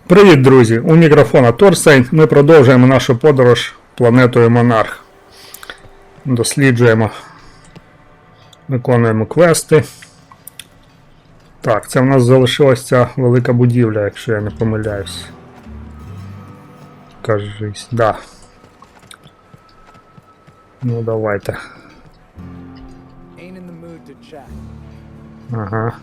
Привіт, друзі! У мікрофона Торсейн. Ми продовжуємо нашу подорож планетою Монарх. Досліджуємо, виконуємо квести. Так, це в нас залишилася ця велика будівля, якщо я не помиляюсь. Кажись, да. Ну давайте. Ага.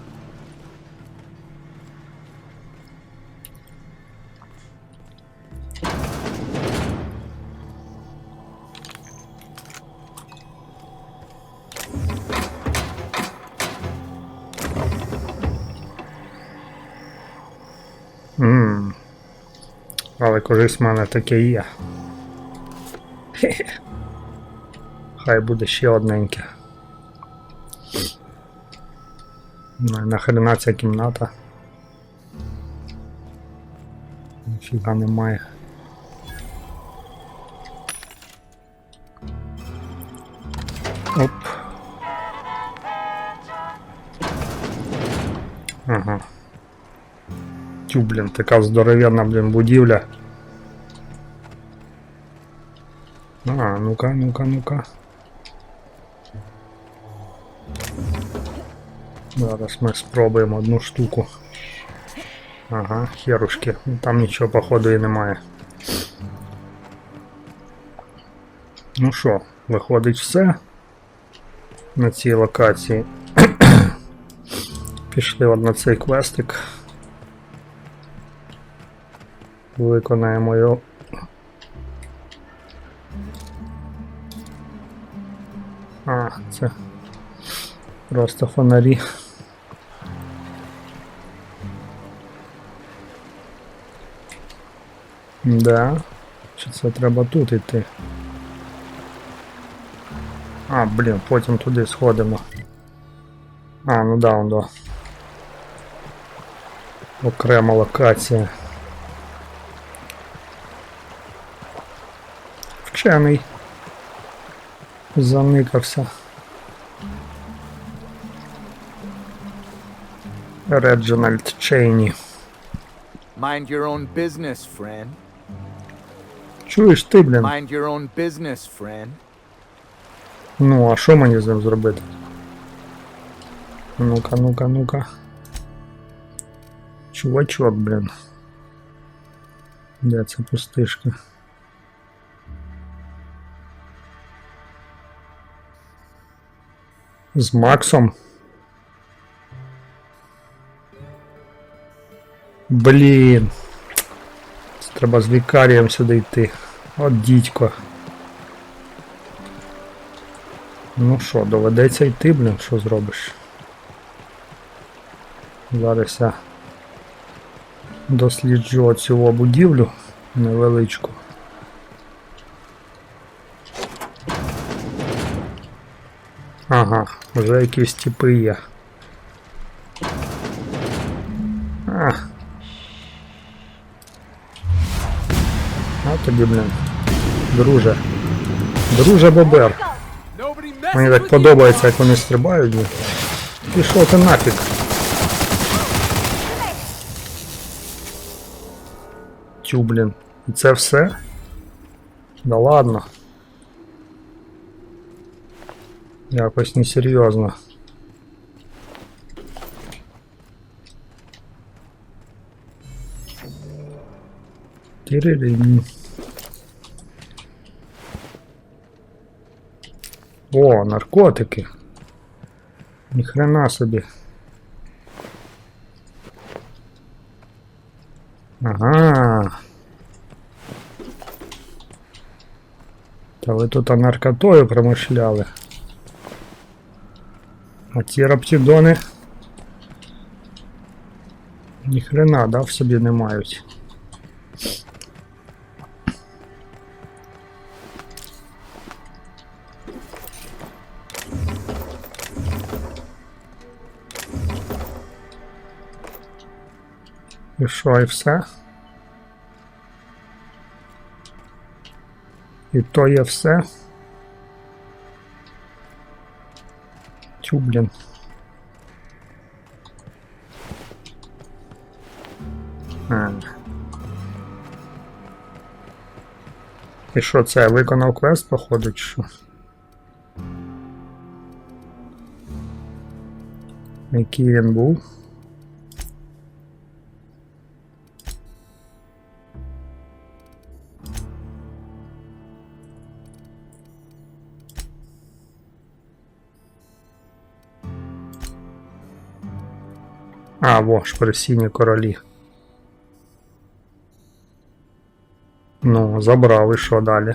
Але користь в мене таке є. Хе-хе. Хай буде ще одненьке. Нахрена ця кімната? Ніфіга немає. Оп. Ага. Тю, блін, така здоровенна, блін, будівля. Ну-ка. Зараз ми спробуємо одну штуку. Ага, херушки. Там нічого, походу, і немає. Ну що, виходить все на цій локації. Пішли от на цей квестик. Виконаємо його. А, це просто фонарі. Да. Чи це треба тут йти? А, блін, потім туди сходимо. А, ну да. Окрема локація. Вчений. Заникався. Реджинальд Чейні. Mind your own business, friend. Чуєш ти, блін? Mind your own business, friend. Ну, а що мені з ним зробити? Ну-ка. Чувачок, блін. Де ця пустишка? З Максом? Блін. Треба з вікарієм сюди йти. От дідько. Ну що, доведеться йти, блін, що зробиш? Зараз я досліджу оцю будівлю невеличку. Ага, вже якісь типи є. А тобі, блін. Друже Бобер. Мені так подобається, як вони стрибають, блін. Пішов ти нафіг. Тю, блін. І це все? Да ладно. Якось несерйозно. Тиририн. О, наркотики. Ніхрена собі. Ага. Та ви тут наркотою промишляли. А ті раптідони ніхрена, да, в собі не мають. І що, і все? І то є все? Тю, блін. І що це, виконав квест, походу, чи що? Який він був? А, во, шпресійні королі. Ну, забрав, і що далі?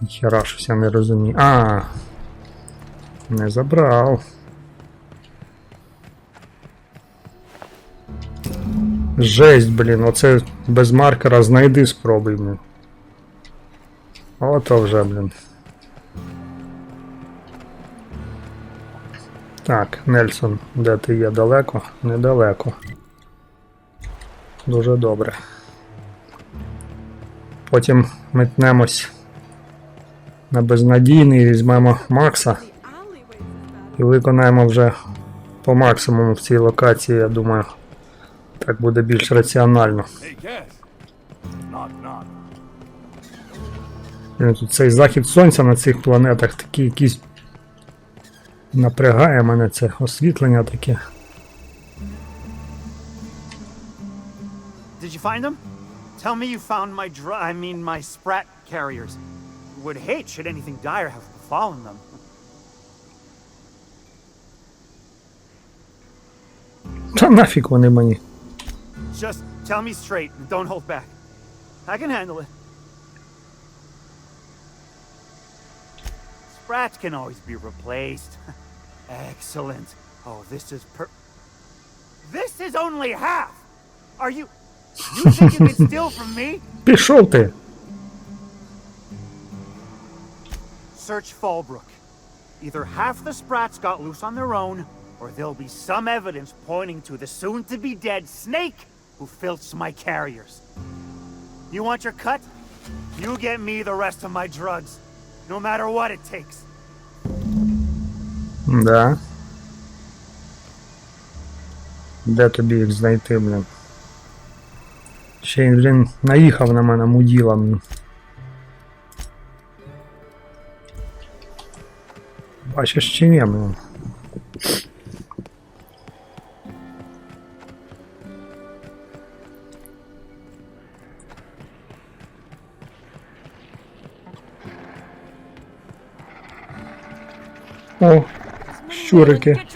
Ніхера, щось я не розумію. А, не забрав. Жесть, блін, оце без маркера знайди, спробуй, блін. Ото вже, блін. Так, Нельсон, де ти є? Далеко? Недалеко. Дуже добре. Потім метнемось на безнадійний, візьмемо Макса і виконаємо вже по максимуму в цій локації, я думаю. Так буде більш раціонально. Тут цей захід сонця на цих планетах такий якийсь напрягає мене, це освітлення таке. Did you find them? Tell me you found my sprat carriers. Would hate should anything dire have befallen them. Та нафіг вони мені. Just tell me straight and don't hold back. I can handle it. Sprats can always be replaced. Excellent. Oh, this is only half! Are you think you can steal from me? Пішов ти! Search Fallbrook. Either half the Sprats got loose on their own, or there'll be some evidence pointing to the soon-to-be-dead snake who filched my carriers. You want your cut? You get me the rest of my drugs, no matter what it takes. Да. Де тобі їх знайти, блін? Ще він, блін, наїхав на мене муділа, блін. Бачиш чи ні, блін? О, щурики.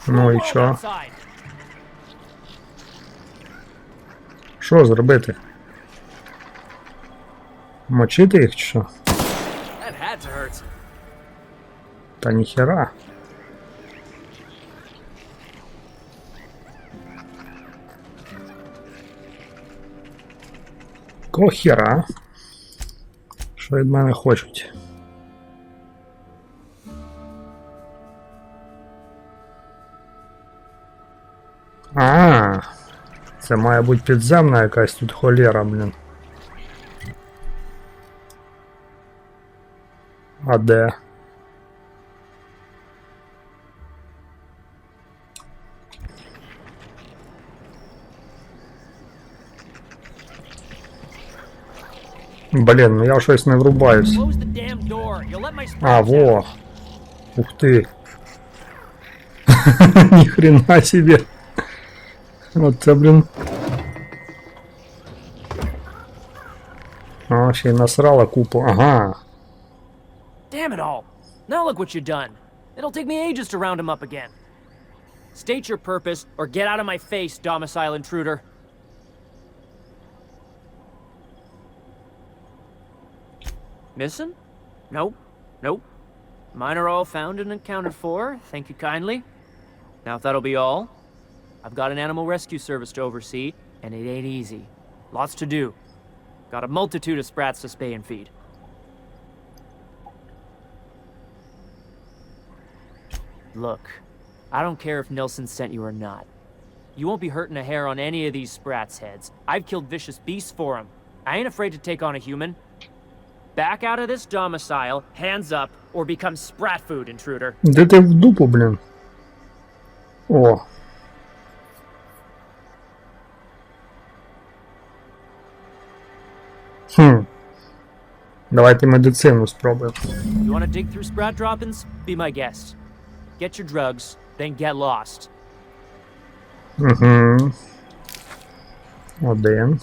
Ну і що? Що зробити? Мочити їх чи що? Та ніхера. Кохера. Що від мене хочуть? А, це має бути підземна якась тут холєра, блін. А де? Блін, ну я щось не врубаюсь. А, во. Ух ти. Ніхрена себе. От це, блін. А, ще й насрала купу. Ага. Damn it all! Now look what you've done. It'll take me ages to round him up again. State your purpose, or get out of my face, domicile intruder. Missing? Nope. Nope. Mine are all found and accounted for, thank you kindly. Now if that'll be all, I've got an animal rescue service to oversee, and it ain't easy. Lots to do. Got a multitude of sprats to spay and feed. Look, I don't care if Nelson sent you or not. You won't be hurting a hair on any of these sprats' heads. I've killed vicious beasts for them. I ain't afraid to take on a human. Back out of this domicile, hands up, or become sprat food, intruder. Де ти в дупу, блін? О. Давайте медицину спробуємо. You want to dig through sprat droppings? Be my guest. Get your drugs, then get lost. Угу. Один.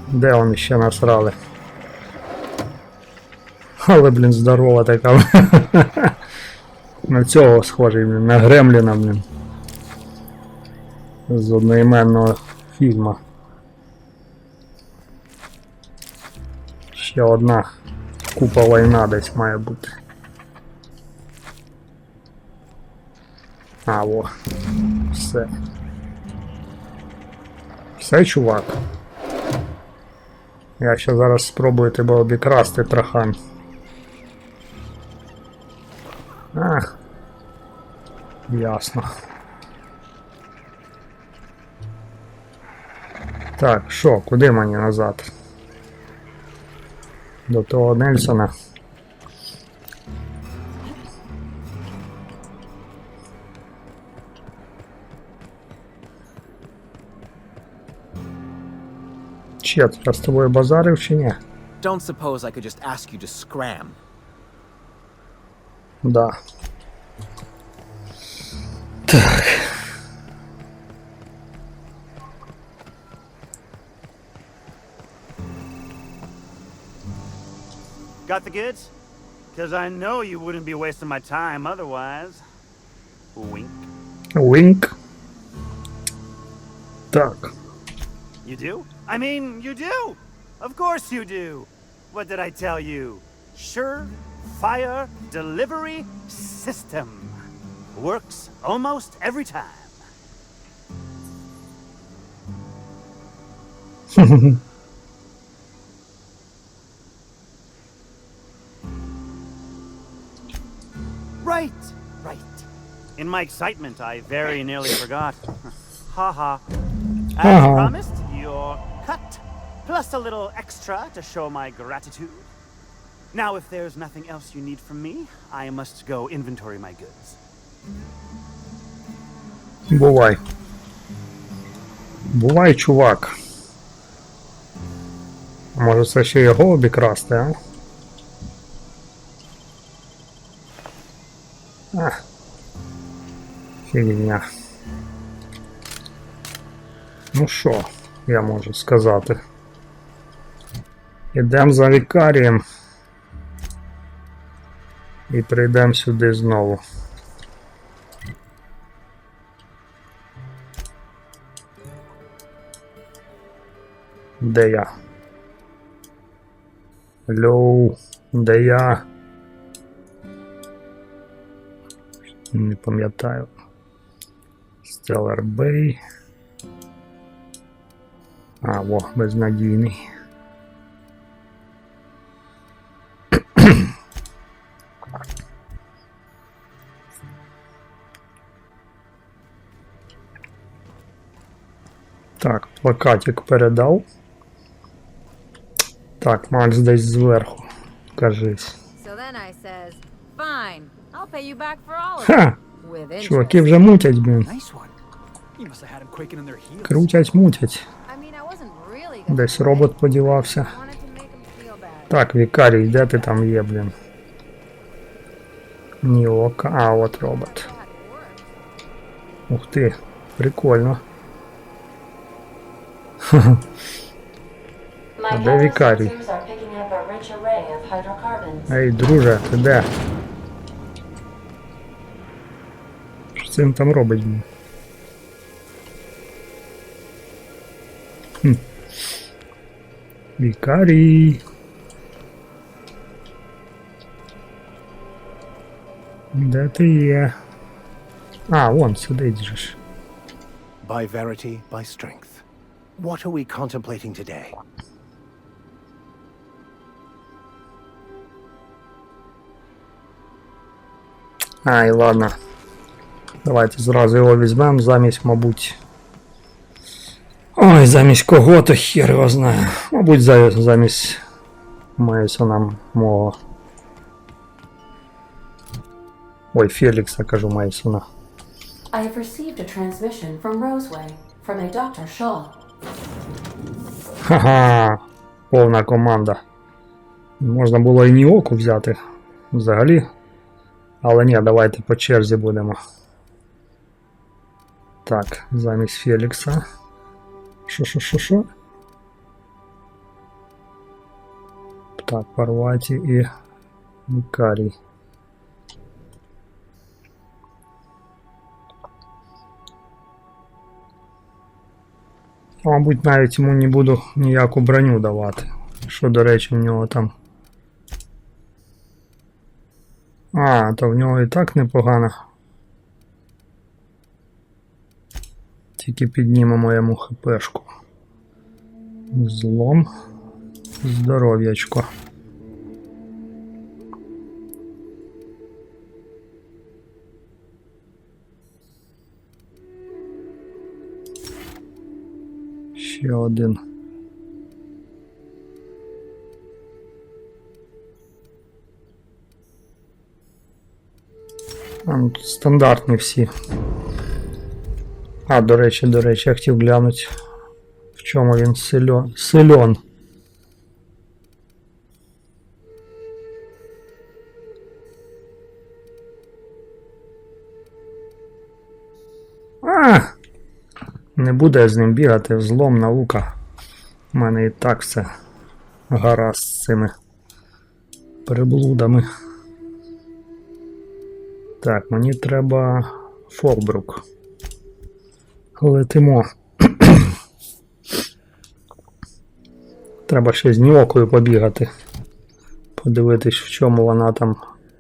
Де вони ще насрали? Але, блін, здорова така. На цього схожий, блін, на Гремліна, блін. З одноіменного фільму. Ще одна купа війна десь має бути. А, во. Все. Все, чувак. Я ще зараз спробую тебе обікрасти, трахан. Ах. Ясно. Так, що, куди мені назад? До того Нельсона. Чет, я з тобою базарив чи ні? Don't suppose I could just ask you to scram. Да. Так. Got the goods? Because I know you wouldn't be wasting my time otherwise. Wink. Wink. Так. You do? I mean, you do! Of course you do! What did I tell you? Sure-fire delivery system. Works almost every time. Right, right. In my excitement, I very nearly forgot. Haha. As promised, your cut, plus a little extra to show my gratitude. Now, if there's nothing else you need from me, I must go inventory my goods. Бувай. Бувай, чувак. Може це ще його обікрасти, а? Фігня. Ну що, я можу сказати. Ідемо за вікарієм. І прийдемо сюди знову. Де я? Алло, де я? Не пам'ятаю. Stellar Bay. А, во, безнадійний. Так, плакатик передав. Так, Макс десь зверху. Кажись. So then I says, fine, I'll pay you back for all of it. Ха! With interest. Чуваки вже мутять, блін. Nice one. You must have had him quaking in their heels. Крутять, мутять. I mean, I wasn't really gonna Десь do робот it. подівався. I wanted to make him feel bad. Так, вікарій, де ти там є, блін? Ні ока. А, от робот. Ух ти, прикольно. My А де вікарій? sensors are picking up a rich array of hydrocarbons. Ей, друже, ти де? Що це він там робить? Блін? Вікарій. Де ти є? А, вон, сюди йдеш. By verity, by strength. What are we contemplating today? Ай, ладно. Давайте зразу його візьмемо замість, мабуть, Ой, замість кого, то хер його знає. Мабуть, замість Мейсона мого. Ой, Фелікса, кажу, Мейсона. I have received a transmission from Roseway, from a Dr. Shaw. Ха-ха, повна команда. Можна було і Ніоку взяти взагалі. Але ні, давайте по черзі будемо. Так, замість Фелікса. Що? Так, Парваті і Ікарій. Мабуть, навіть йому не буду ніяку броню давати. Що, до речі, в нього там. А, то в нього і так непогано. Тільки піднімемо йому хпшку. Злом. Здоров'ячко. Ще один. Ну, тут стандартні всі. А, до речі, я хотів глянути, в чому він сильон. Не буде з ним бігати, злом, наука. У мене і так все гаразд з цими приблудами. Так, мені треба Фолбрук. Летимо. Треба ще з Ніокою побігати. Подивитись, в чому вона там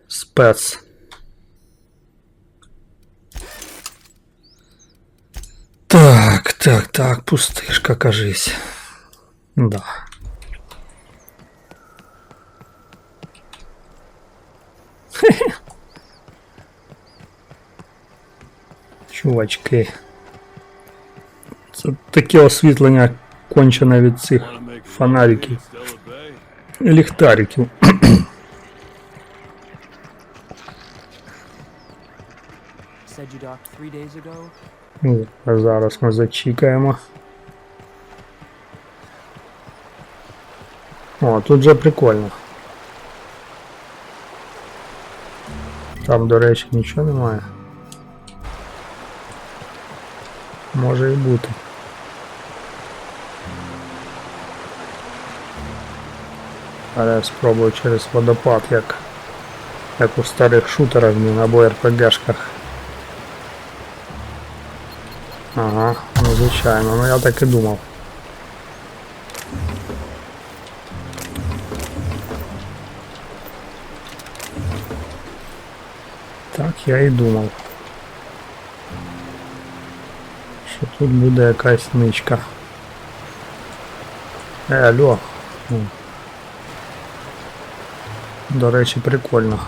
спец. Так, пустишка, кажись. Да. Чувачки. Це таке освітлення кончене від цих фонариків. Ліхтариків. Said you docked 3 days ago? А зараз ми зачекаємо. О, тут же прикольно. Там, до речі, нічого немає. Може і бути. Але я спробую через водопад, як у старих шутерах або РПГшках. Ага, ну звичайно, ну я так і думав. Так я і думав. Що тут буде якась ничка. Алло. До речі, прикольно.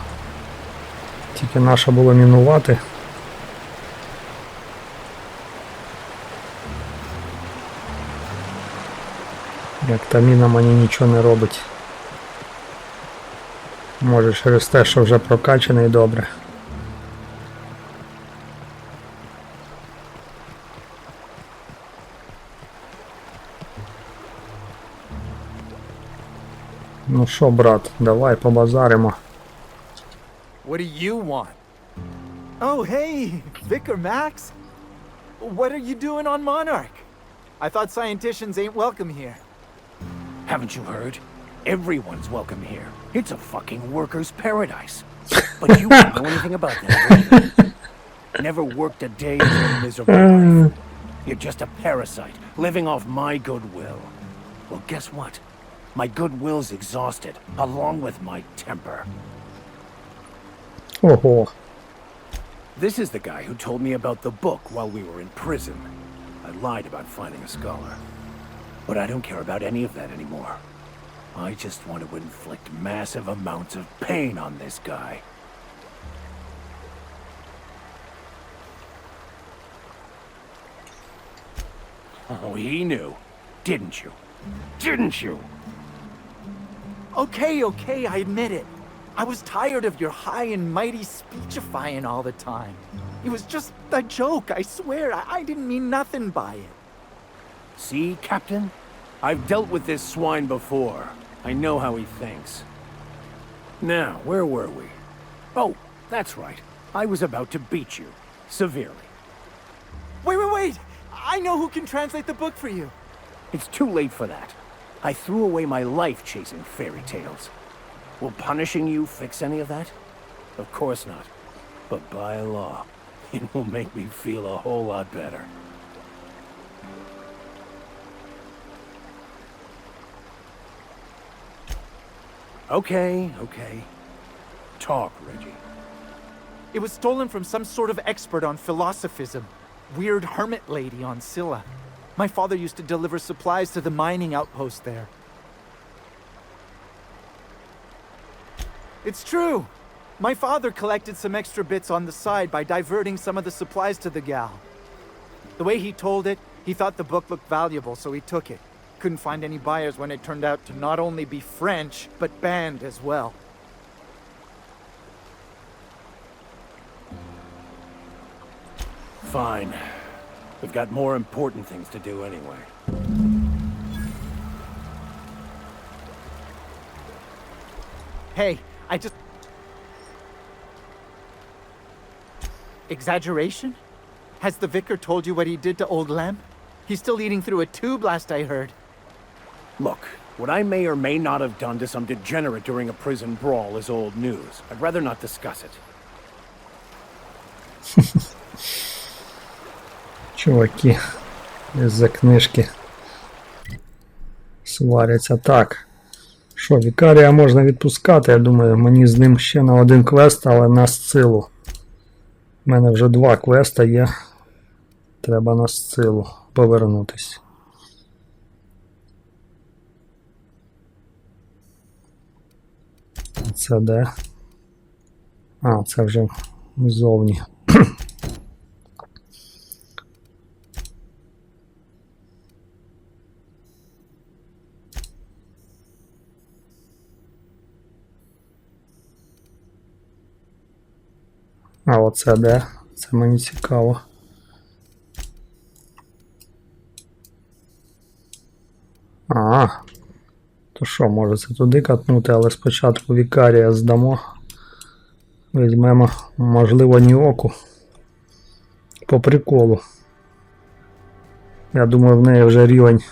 Тільки наша було мінувати. Як та міна мені нічого не робить. Може через те, що вже прокачаний добре. Ну що, брат, давай побазаримо. What do you want? Oh, hey, Vicar Max. What are you doing on Monarch? I thought scienticians ain't welcome here. Haven't you heard? Everyone's welcome here. It's a fucking worker's paradise. But you won't know anything about that, will you? Never worked a day in your miserable life. You're just a parasite, living off my goodwill. Well, guess what? My goodwill's exhausted, along with my temper. Ого. This is the guy who told me about the book while we were in prison. I lied about finding a scholar. But I don't care about any of that anymore. I just want to inflict massive amounts of pain on this guy. Oh, he knew. Didn't you? Didn't you? Okay, I admit it. I was tired of your high and mighty speechifying all the time. It was just a joke, I swear. I didn't mean nothing by it. See, Captain? I've dealt with this swine before. I know how he thinks. Now, where were we? Oh, that's right. I was about to beat you. Severely. Wait! I know who can translate the book for you. It's too late for that. I threw away my life chasing fairy tales. Will punishing you fix any of that? Of course not. But by law, it will make me feel a whole lot better. Okay. Talk, Reggie. It was stolen from some sort of expert on philosophism. Weird hermit lady on Scylla. My father used to deliver supplies to the mining outpost there. It's true. My father collected some extra bits on the side by diverting some of the supplies to the gal. The way he told it, he thought the book looked valuable, so he took it. Couldn't find any buyers when it turned out to not only be French, but banned as well. Fine. We've got more important things to do anyway. Hey, I just... Exaggeration? Has the vicar told you what he did to Old Lamb? He's still eating through a tube last I heard. Look, what I may or may not have done to some degenerate during a prison brawl is old news. I'd rather not discuss it. Чуваки із-за книжки сваряться. Так. Що, вікарія можна відпускати, я думаю, мені з ним ще на один квест, але на Сцилу. У мене вже 2 квеста є. Треба на Сцилу повернутись. Це де? А, це вже ззовні. А оце де? Це мені цікаво. То що, може це туди катнути, але спочатку вікарія здамо. Візьмемо, можливо, Ніоку. По приколу. Я думаю, в неї вже рівень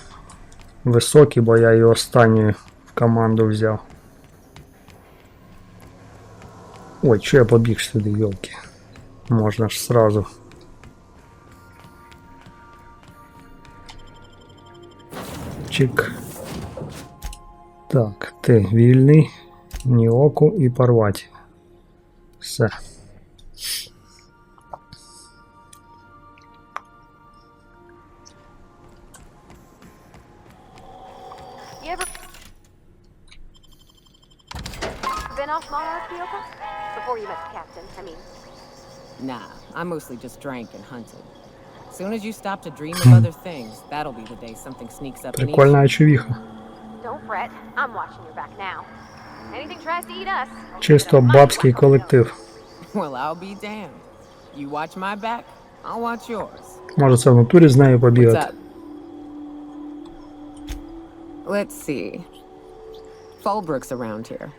високий, бо я її останньою в команду взяв. Ой, чого я побіг сюди, йолки. Можна ж сразу. Чик. Так, ти вільний, Ніоку і порвати. Все. Been off Monarch, Yoko? Before you met the captain, I mean. Nah, I mostly just drank and hunted. As soon as you stop to dream of other things, that'll be the day something sneaks up and eats you. Прикольна чувіха. Don't fret, I'm watching your back now. Anything tries to eat us. Чисто бабський колектив. Well, I'll be damned. You watch my back, I'll watch yours. Може це в натурі з нею What's побігати? up? Let's see. Fallbrook's around here.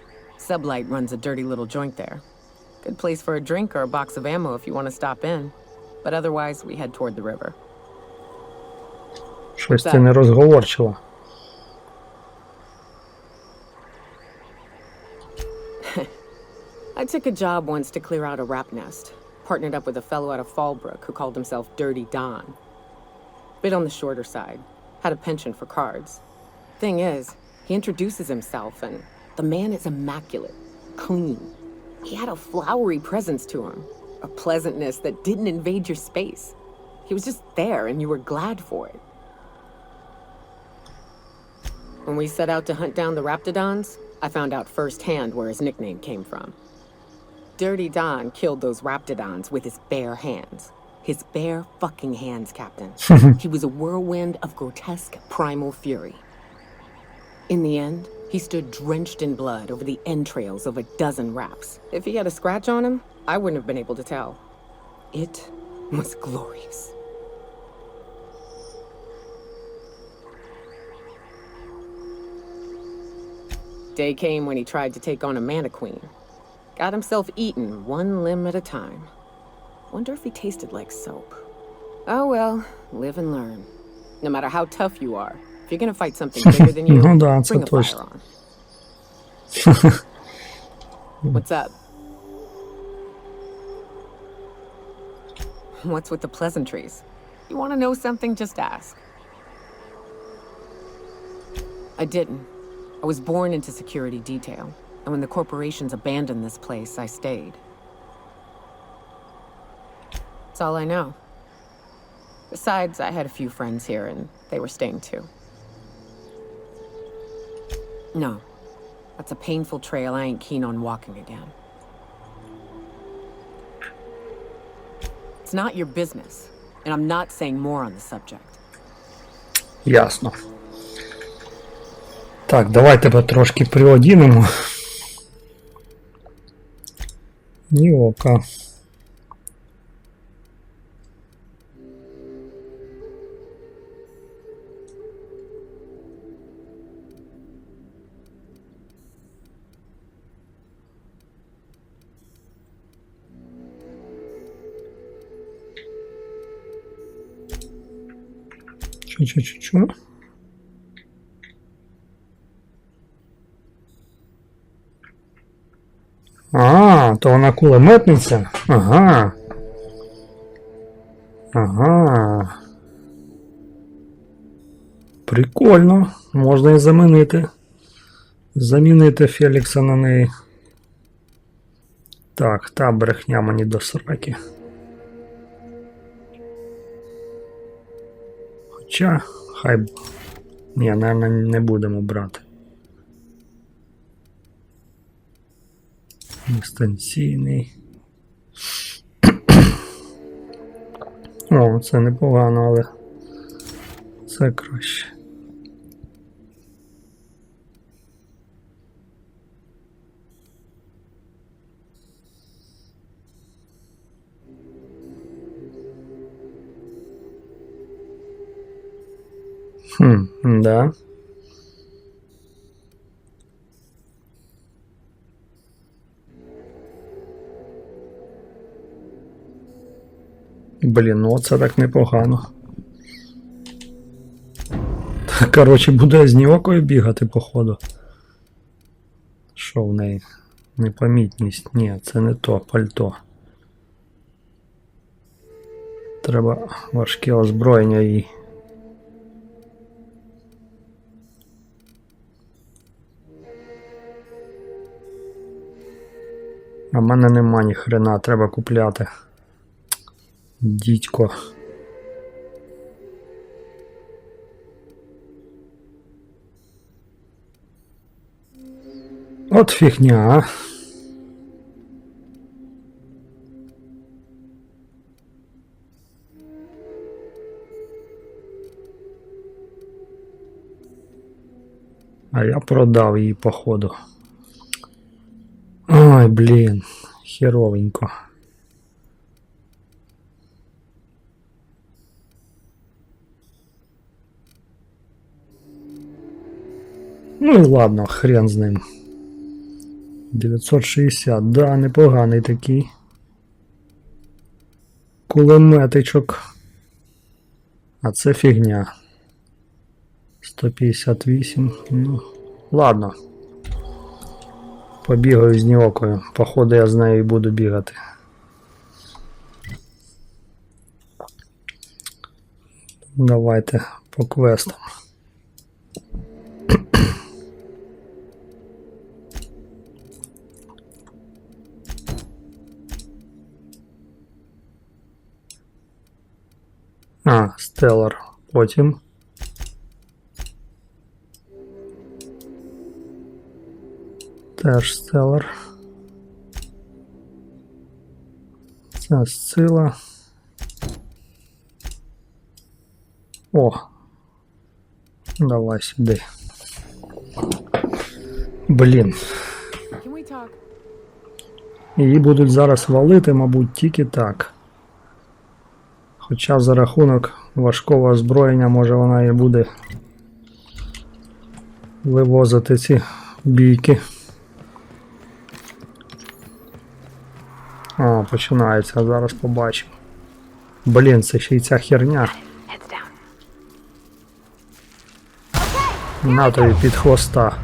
Sublight runs a dirty little joint there. Good place for a drink or a box of ammo if you want to stop in. But otherwise, we head toward the river. Щось ти не розговорчила. I took a job once to clear out a rap nest. Partnered up with a fellow out of Fallbrook who called himself Dirty Don. Bit on the shorter side. Had a penchant for cards. Thing is, he introduces himself and the man is immaculate. Clean. He had a flowery presence to him. A pleasantness that didn't invade your space. He was just there and you were glad for it. When we set out to hunt down the Raptidons, I found out firsthand where his nickname came from. Dirty Don killed those Raptidons with his bare hands. His bare fucking hands, Captain. He was a whirlwind of grotesque primal fury. In the end, he stood drenched in blood over the entrails of a dozen raps. If he had a scratch on him, I wouldn't have been able to tell. It was glorious. Day came when he tried to take on a mana queen. Got himself eaten one limb at a time. Wonder if he tasted like soap. Oh well, live and learn. No matter how tough you are, if you're gonna fight something bigger than you, Ну да, це bring a fire точно. on. What's up? What's with the pleasantries? You want to know something? Just ask. I didn't. I was born into security detail, and when the corporations abandoned this place, I stayed. That's all I know. Besides, I had a few friends here, and they were staying too. No, that's a painful trail I ain't keen on walking again. It's not your business, and I'm not saying more on the subject. Ясно. Так, давай тебе трошки приодінемо. Ні ока. Чу-чу-чу-чу. А, то вона кулеметниця? Ага. Ага. Прикольно. Можна і замінити. Замінити Фелікса на неї. Так, та брехня мені до сраки. Хоча, хай... Ні, наверное, не будемо брати. Дистанційний. О, це непогано, але це краще. Да. Блін, ну це так непогано. Коротше, буде з Ніокою бігати, походу. Що в неї? Непомітність. Ні, це не то, пальто. Треба важке озброєння їй. А в мене нема ні хрена, треба купляти. Дідько. От фігня, а. А я продав її, походу. Ой, блін, херовенько. Ну і ладно, хрен з ним. 960, да, непоганий такий. Кулеметичок. А це фігня. 158, ну, ладно. Побігаю з Ніокою. Походу я з нею і буду бігати. Давайте по квестам. А, Стеллар. Потім. Теж Стеллар. Це Сцила. О! Давай сюди. Блін. Can we talk? Її будуть зараз валити, мабуть, тільки так. Хоча за рахунок важкого озброєння, може, вона і буде вивозити ці бійки. О, починається, зараз побачимо. Блін, це ще й ця херня. На тобі під хвоста.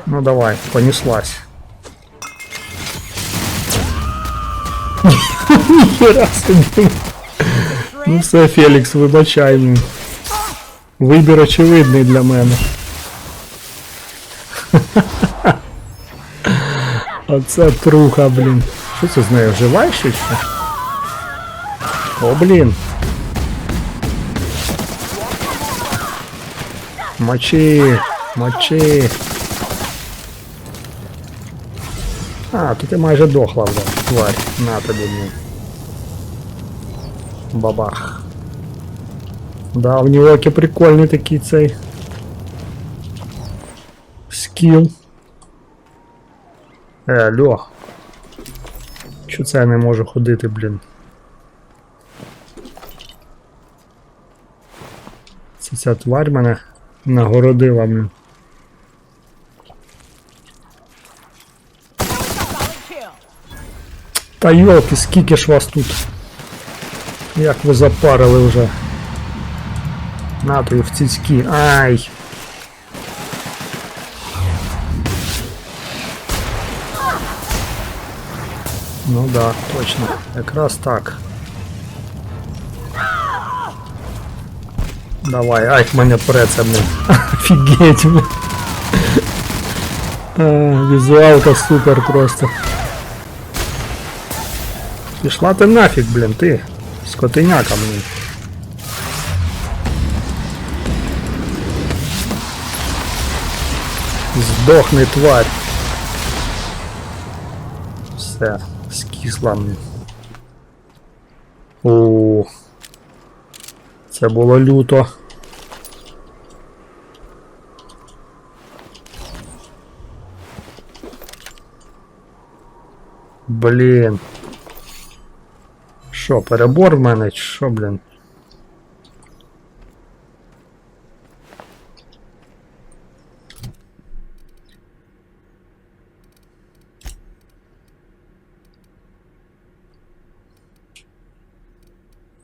Ну давай, понеслась. Ніхера собі. Ну все, Фелікс, вибачай мені. Вибір очевидний для мене. Оце труха, блін. Що це з нею, жива ще? О, блін. Мочи, мочи. А, то ти майже дохла вже, тварь. На тобі, блін. Бабах. Да, в нього прикольний такий цей скіл. Алло. Чо це я не можу ходити, блін? Ця тварь мене нагородила, блін. Та йолки, скільки ж вас тут? Як ви запарили вже? На тобі в цицьки. Ай! Ну да, точно. Якраз так. Давай, ай, мене преться, блин. Офігеть, блин. Візуалка супер просто. Пішла ти нафіг, блин, ти. Скотиняка, блин. Здохни, тварь. Все, скисла мені. О, це було люто. Блін. Що, перебор в мене, чи що, блін?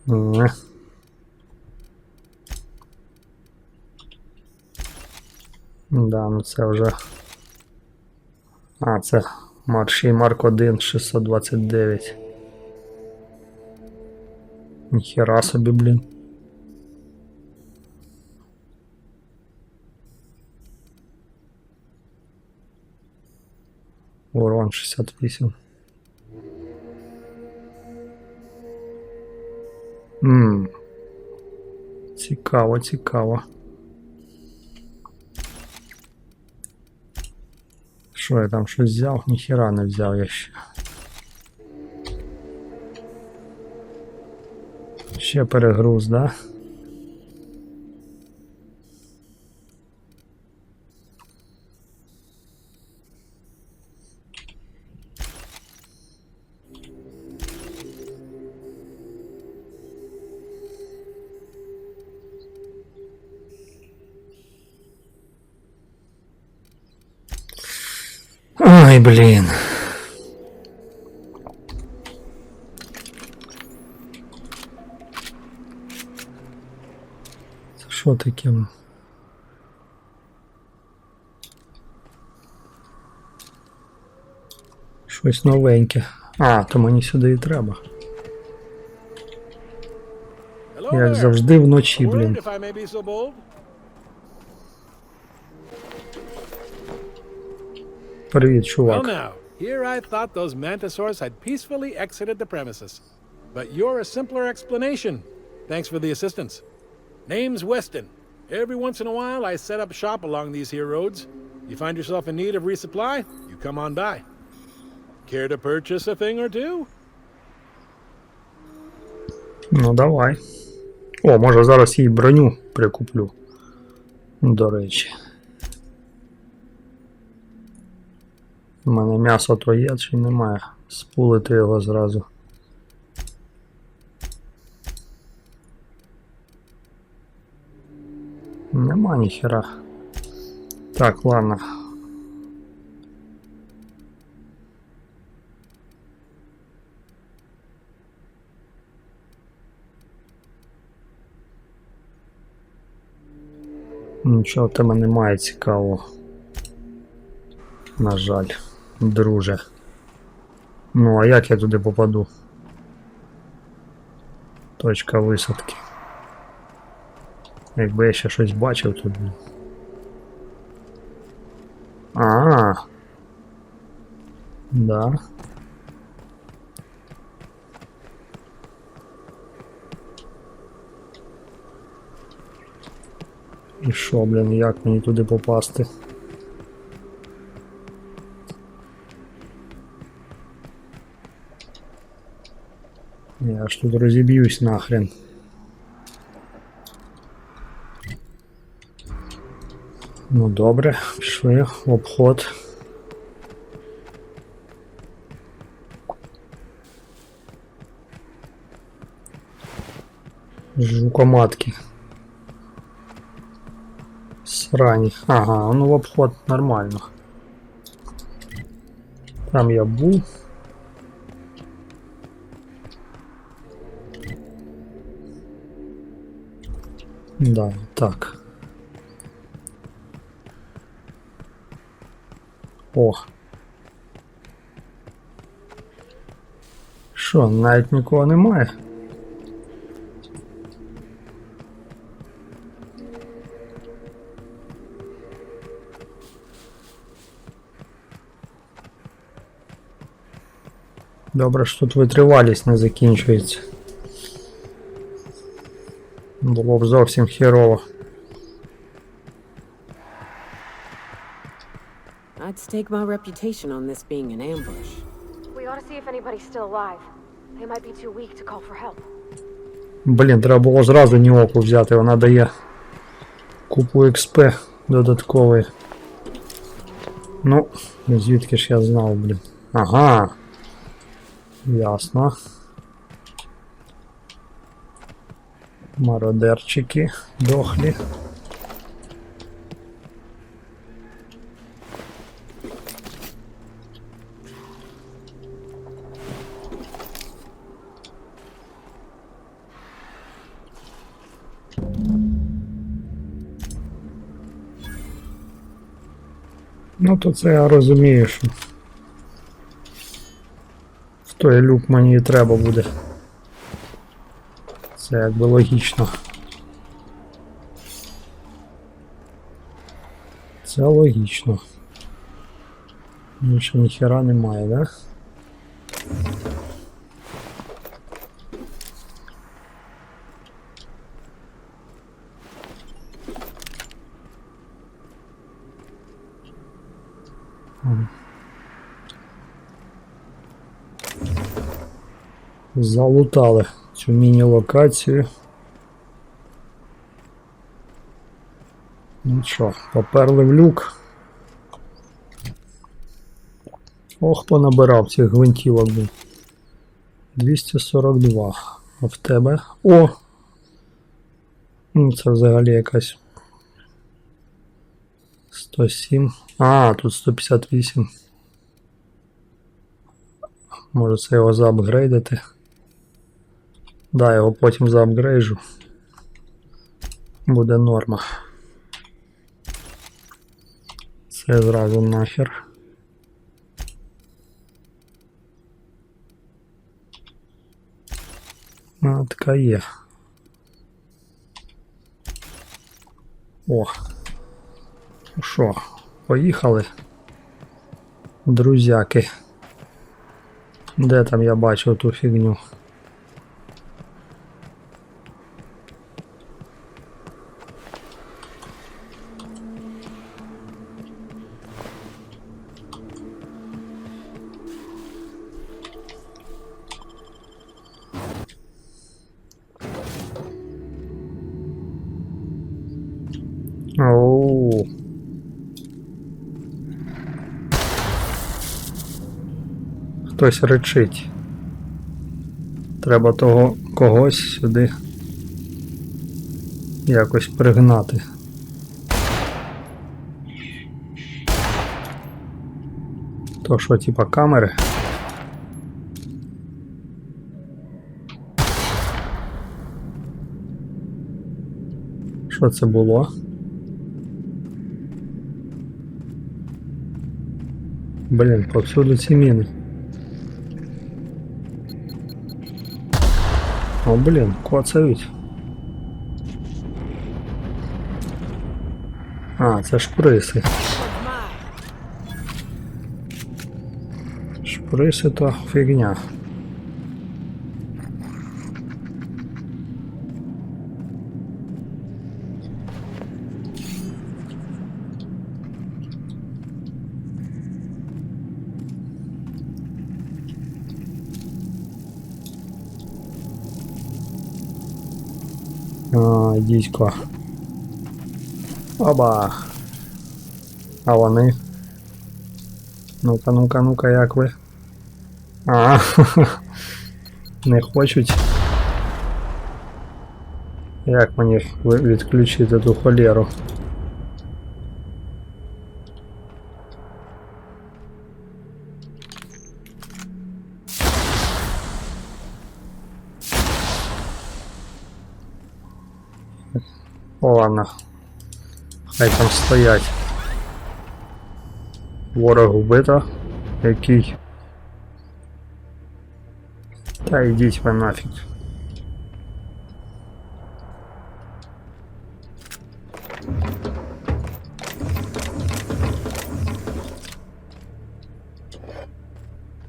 Не. Да, ну це вже... А, це маршій Марк 1, 629. Ніхера собі, блін. Урон 68. Цікаво, цікаво. Що я там щось взяв? Ніхера не взяв я ще. Ще перегруз, да? Ай, блін. Це що таке? Щось новеньке. А, то мені сюди і треба. Як завжди вночі, блін. Привіт, чувак. Well now, here I thought those mantisaurs had peacefully exited the premises. But you're a simpler explanation. Thanks for the assistance. Name's Weston. Every once in a while I set up shop along these here roads. You find yourself in need of resupply, you come on by. Care to purchase a thing or two? Ну давай. О, може зараз їй броню прикуплю. До речі. У мене м'ясо то є чи немає. Спулити його зразу. Нема ніхера. Так, ладно. Нічого в тебе немає цікавого. На жаль, друже. Ну, а як я туди попаду? Точка висадки. Якби я ще щось бачив тут. Да. І що, блін, як мені туди попасти? Я ж тут розіб'юсь нахрен. Ну добре, пішли в обход. Жукоматки. Срані. Ага, ну в обход нормально. Там я був. Да, так. О. Що, навіть нікого немає? Добре, що тут витривалість не закінчується. Було б зовсім херово. I'd stake my reputation on this being an ambush. We ought to see if anybody's still alive. They might be too weak to call for help. Блін, треба було зразу Ніоку взяти, вона дає купу XP додаткової. Ну, звідки ж я знав, блін. Ага. Ясно. Мародерчики дохлі. Ну то це я розумію, що в той люк мені і треба буде. Це якби логічно. Це логічно. Нічого ніхера немає, да? Залутали цю міні-локацію. Ну що, поперли в люк. Ох, понабирав цих гвинтівок. 242. А в тебе? О! Ну, це взагалі якась 107. А, тут 158. Може це його заапгрейдити. Да, його потім заапгрейджу. Буде норма. Це зразу нахер. А, така є. О. Ну що, поїхали? Друзяки. Де там я бачив ту фігню? Оу. Хтось речить. Треба того когось сюди якось пригнати. То що, типа камери? Що це було? Блін, повсюди ці міни. О, блін, коцають. А, це шприси. Шприси то фігня. А, дідько. Оба. А вони? Ну-ка, ну-ка, ну-ка, як ви? А, не хочуть. Як мені відключити ту холєру? О, ладно. Хай там стоять. Ворог вбито. Який? Та йдіть ви нафіг.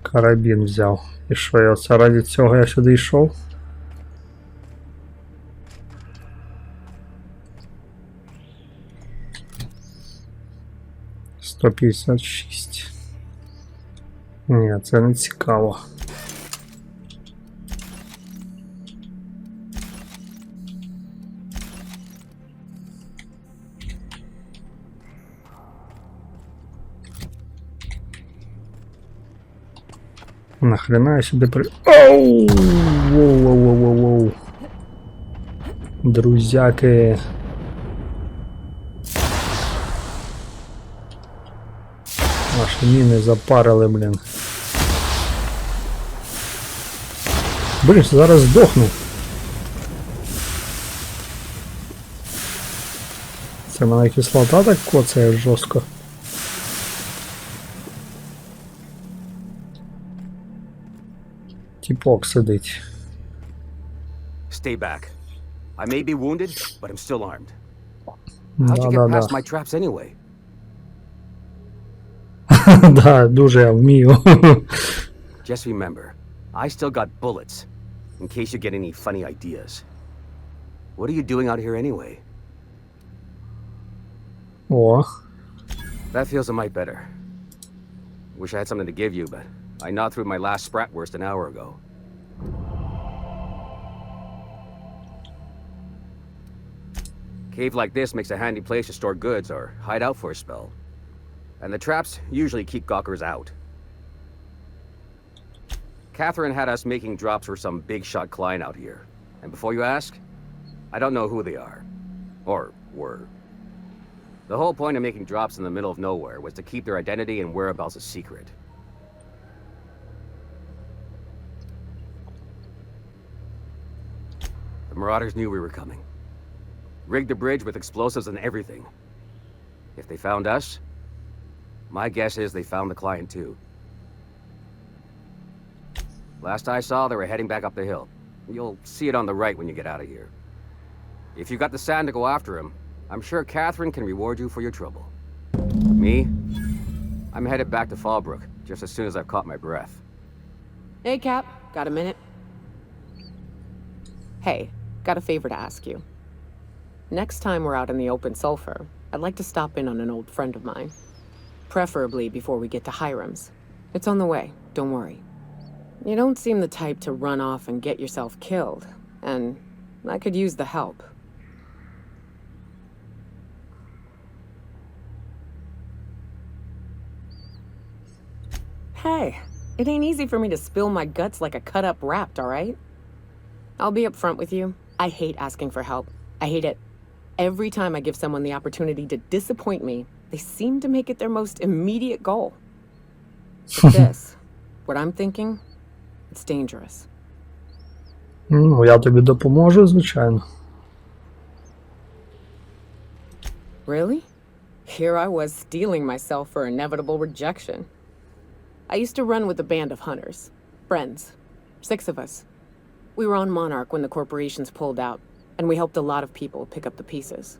Карабін взяв. І що, я це ради цього я сюди йшов? «156». Ні, це не цікаво. Нахрена я сюди Оу! Воу-воу-воу-воу-воу. Друзяки. Наші міни запарили, блін. Блін, зараз здохну. Це мене кислота так коцає жорстко. Тіпок сидить. Stay back. I may be wounded, but I'm still armed. How'd you get past my traps anyway? Да, дуже я вмію. Just remember, I still got bullets, in case you get any funny ideas. What are you doing out here anyway? О. That feels a mite better. Wish I had something to give you, but I gnawed through my last Spratwurst an hour ago. Cave like this makes a handy place to store goods or hide out for a spell. And the traps usually keep gawkers out. Catherine had us making drops for some big-shot client out here. And before you ask, I don't know who they are. Or were. The whole point of making drops in the middle of nowhere was to keep their identity and whereabouts a secret. The Marauders knew we were coming. Rigged the bridge with explosives and everything. If they found us, my guess is they found the client too. Last I saw, they were heading back up the hill. You'll see it on the right when you get out of here. If you got the sand to go after him, I'm sure Catherine can reward you for your trouble. Me? I'm headed back to Fallbrook just as soon as I've caught my breath. Hey, Cap. Got a minute? Hey, got a favor to ask you. Next time we're out in the open sulfur, I'd like to stop in on an old friend of mine. Preferably before we get to Hiram's. It's on the way, don't worry. You don't seem the type to run off and get yourself killed, and I could use the help. Hey, it ain't easy for me to spill my guts like a cut-up rapt, all right? I'll be upfront with you. I hate asking for help. I hate it. Every time I give someone the opportunity to disappoint me, they seem to make it their most immediate goal. But this, what I'm thinking, it's dangerous. Ну, я тобі допоможу, звичайно. Really? Here I was steeling myself for inevitable rejection. I used to run with a band of hunters. Friends. 6 of us. We were on Monarch when the corporations pulled out, and we helped a lot of people pick up the pieces.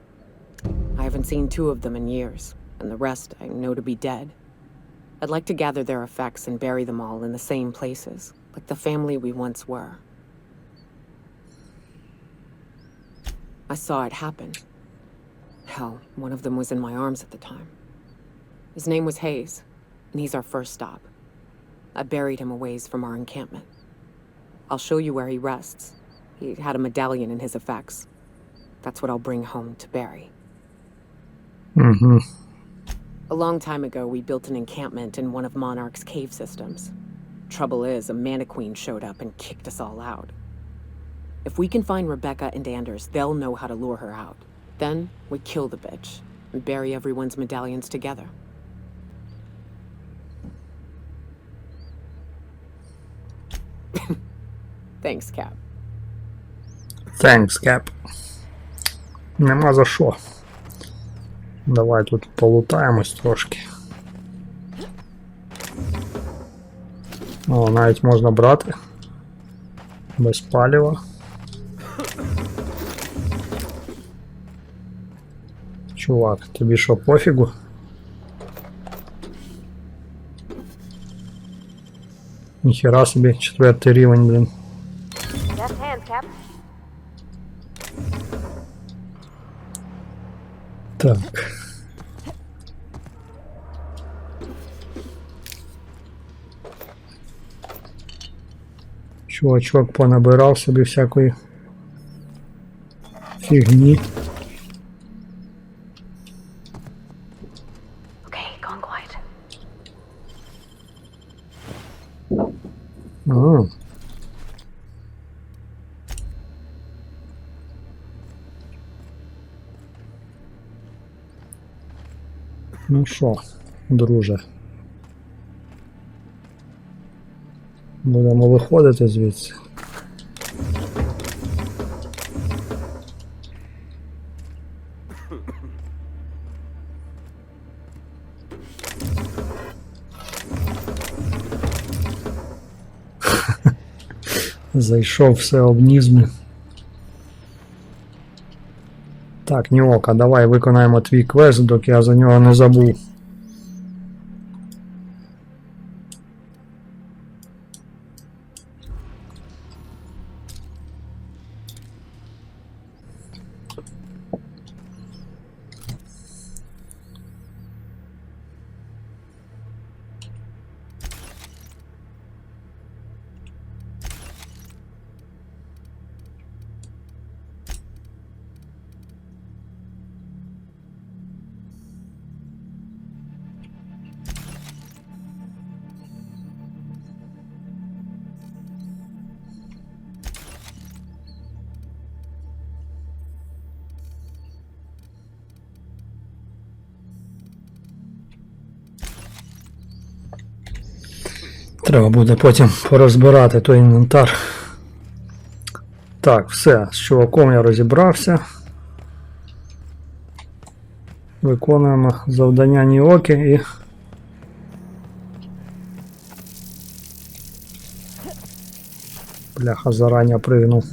I haven't seen 2 of them in years, and the rest I know to be dead. I'd like to gather their effects and bury them all in the same places, like the family we once were. I saw it happen. Hell, one of them was in my arms at the time. His name was Hayes, and he's our first stop. I buried him a ways from our encampment. I'll show you where he rests. He had a medallion in his effects. That's what I'll bring home to bury. Угу. A long time ago, we built an encampment in one of Monarch's cave systems. Trouble is, a Mannequin showed up and kicked us all out. If we can find Rebecca and Anders, they'll know how to lure her out. Then, we kill the bitch and bury everyone's medallions together. Thanks, Cap. Thanks, Cap. Нема за що. Давай тут полутаємось трошки. О, навіть можна брати. Без палива. Чувак, тобі що, пофігу? Ніхера собі, 4-й рівень, блін. Left hands, Cap. Так. Чувачок понабирав собі всякої фігні. Okay, gone quiet. А. Ну що, друже? Будемо виходити звідси. Зайшов, все обніс. Так, Ніока, давай виконаємо твій квест, доки я за нього не забув. Треба буде потім порозбирати той інвентар. Так, все, з чуваком я розібрався. Виконуємо завдання Ніоки і... Бляха, зарані пригнув.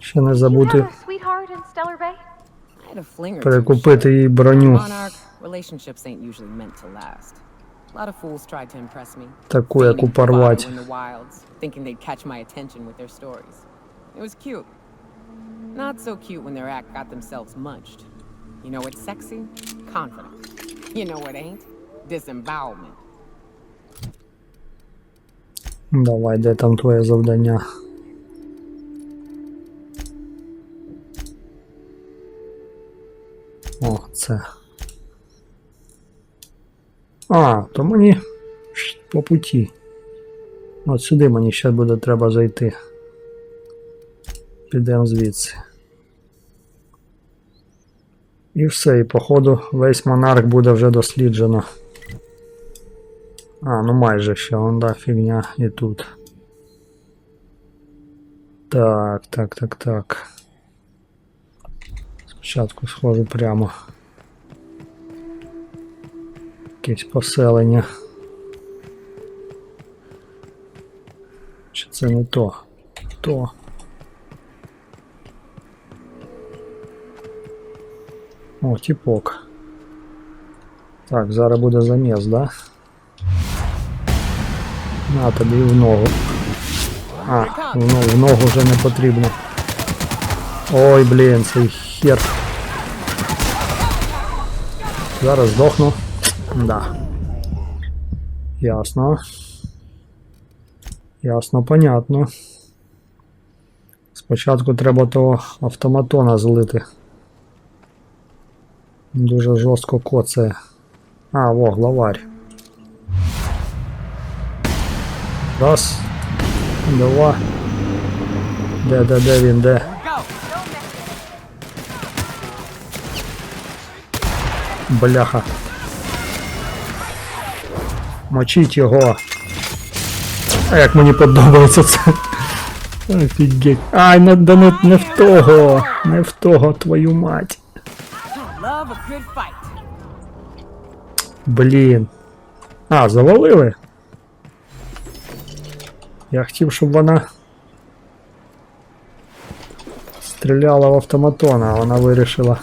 Ще не забути You have a sweetheart in Stellar Bay? I had a fling or two. перекупити їй броню. Monarch, relationships ain't usually meant to last. A lot of fools tried to impress me. Таку, яку Feigning порвать. bravado in the wilds, thinking they'd catch my attention with their stories. It was cute. Not so cute when their act got themselves munched. You know what's sexy? Confidence. You know what ain't? Disembowelment. Давай, де там твоє завдання? О, це. А, то мені по путі. От сюди мені ще буде треба зайти. Підемо звідси. І все, і походу весь монарх буде вже досліджено. А, ну майже ще, вон да, фігня і тут. Так. Спочатку схожу прямо. Якесь поселення. Чи це не то? То. О, тіпок. Так, зараз буде заміс, да? На тобі в ногу. А, в ногу вже не потрібно. Ой, блін, цей хер. Зараз здохну. Да. Ясно. Ясно, понятно. Спочатку треба того автоматона злити. Дуже жорстко коцає. А, во, главарь. Раз. Два. Де він, де? Бляха. Мочіть його. А як мені подобається це. Офігеть. Ай, не в того. Не в того, твою мать. Блін. А, завалили? Я хотів, щоб вона стріляла в автоматона, а вона вирішила.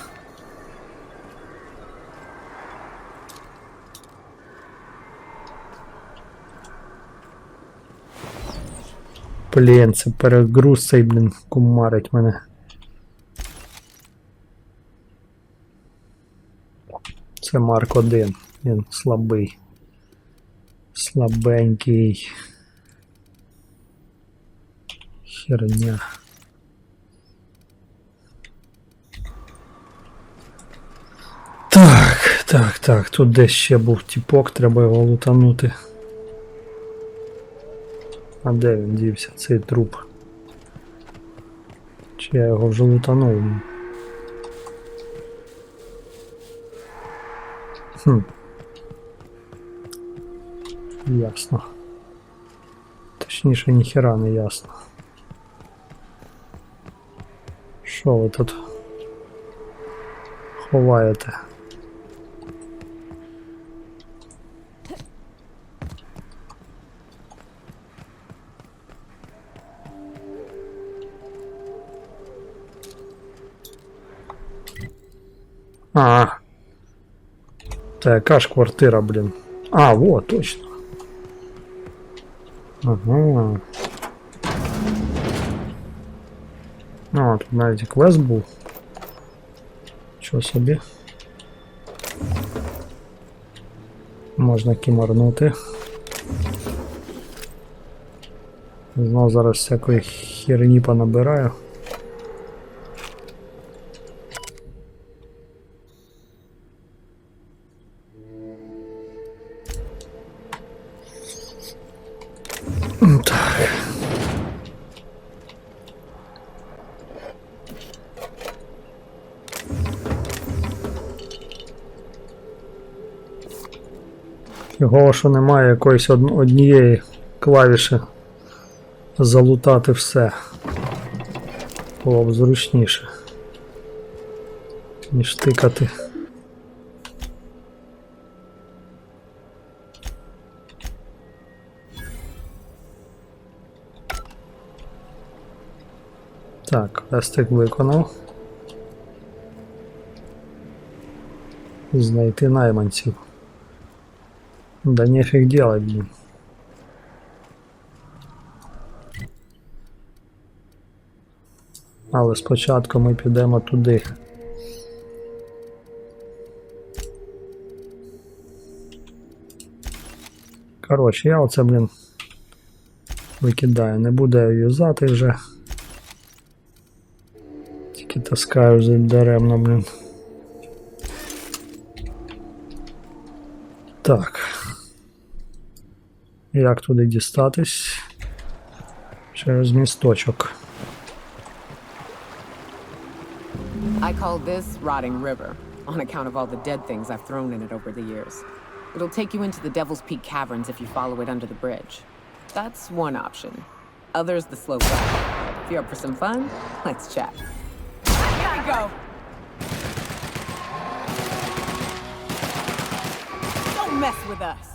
Блін, це перегруз цей, блін, кумарить мене. Це Марк 1, він слабий. Слабенький. Херня. Так, тут десь ще був тіпок, треба його лутанути. А де він дівся, цей труп? Чи я його вже лутанув? Ясно. Точніше, ніхера не ясно. Що ви тут ховаєте? А, та яка ж квартира, блін? А, во, точно. Ага. А, тут навіть квест був. Чого собі? Можна кімарнути. Знов зараз всякої херні понабираю. Так. Його, що немає якоїсь однієї клавіші залутати все. Було б зручніше, ніж тикати. Так, квестик виконав. Знайти найманців. Да нефиг делать, блин. Але спочатку ми підемо туди. Коротше, я оце, блін, Викидаю, не буду юзати вже. Тільки таскаю вже даремно, блін. Так. Як туди дістатись? Через місточок. I call this Rotting River, on account of all the dead things I've thrown in it over the years. It'll take you into the Devil's Peak Caverns if you follow it under the bridge. That's one option. Other's the slow ride. If you're up for some fun, let's chat. Here we go! Don't mess with us!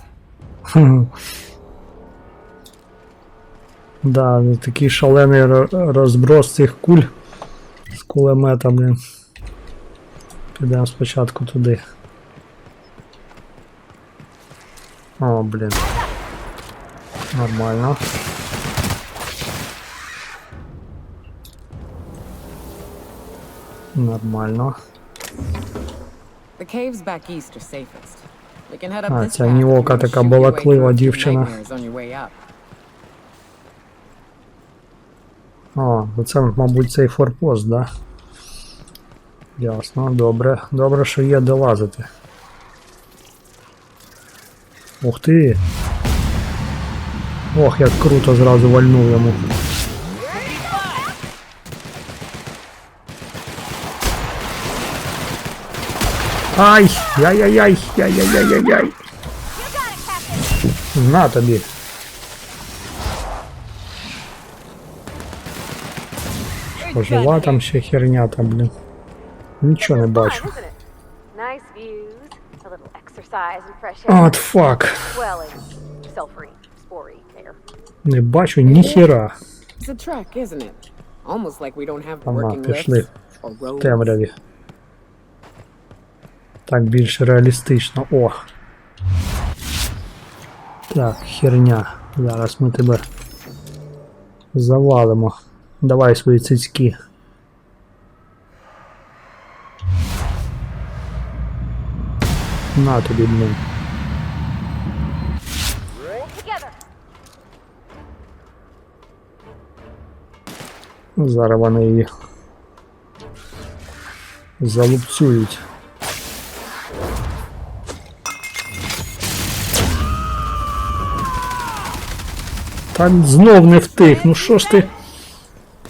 Да, такий шалений розброс цих куль з кулемета, блін. Підемо спочатку туди. О, блін. Нормально. Нормально. The caves back east are safest. We can head up this ця path нівока and така shoot your way балаклива through a few дівчина. nightmares on your way up. О, це, мабуть, цей форпост, да? Ясно, добре. Добре, що є де лазити. Ух ти! Ох, як круто зразу вальнув йому. Ай! Яй-яй-яй! Яй-яй-яй-яй-яй! На тобі! Пожила там ще херня там, блін. Нічого не бачу. Nice views, a little exercise and fresh air. От фак. Well, it's sulfury, spory air. Не бачу ніхіра. It's a trek, isn't it? Almost like we don't have Ага, working пішли lifts or в roads. темряві. Так більш реалістично. О! Так, херня. Зараз ми тебе завалимо. Давай свої цицьки. На тобі, блін. Together. Зараз вони її залупцюють. Та знов не втих, ну що ж ти...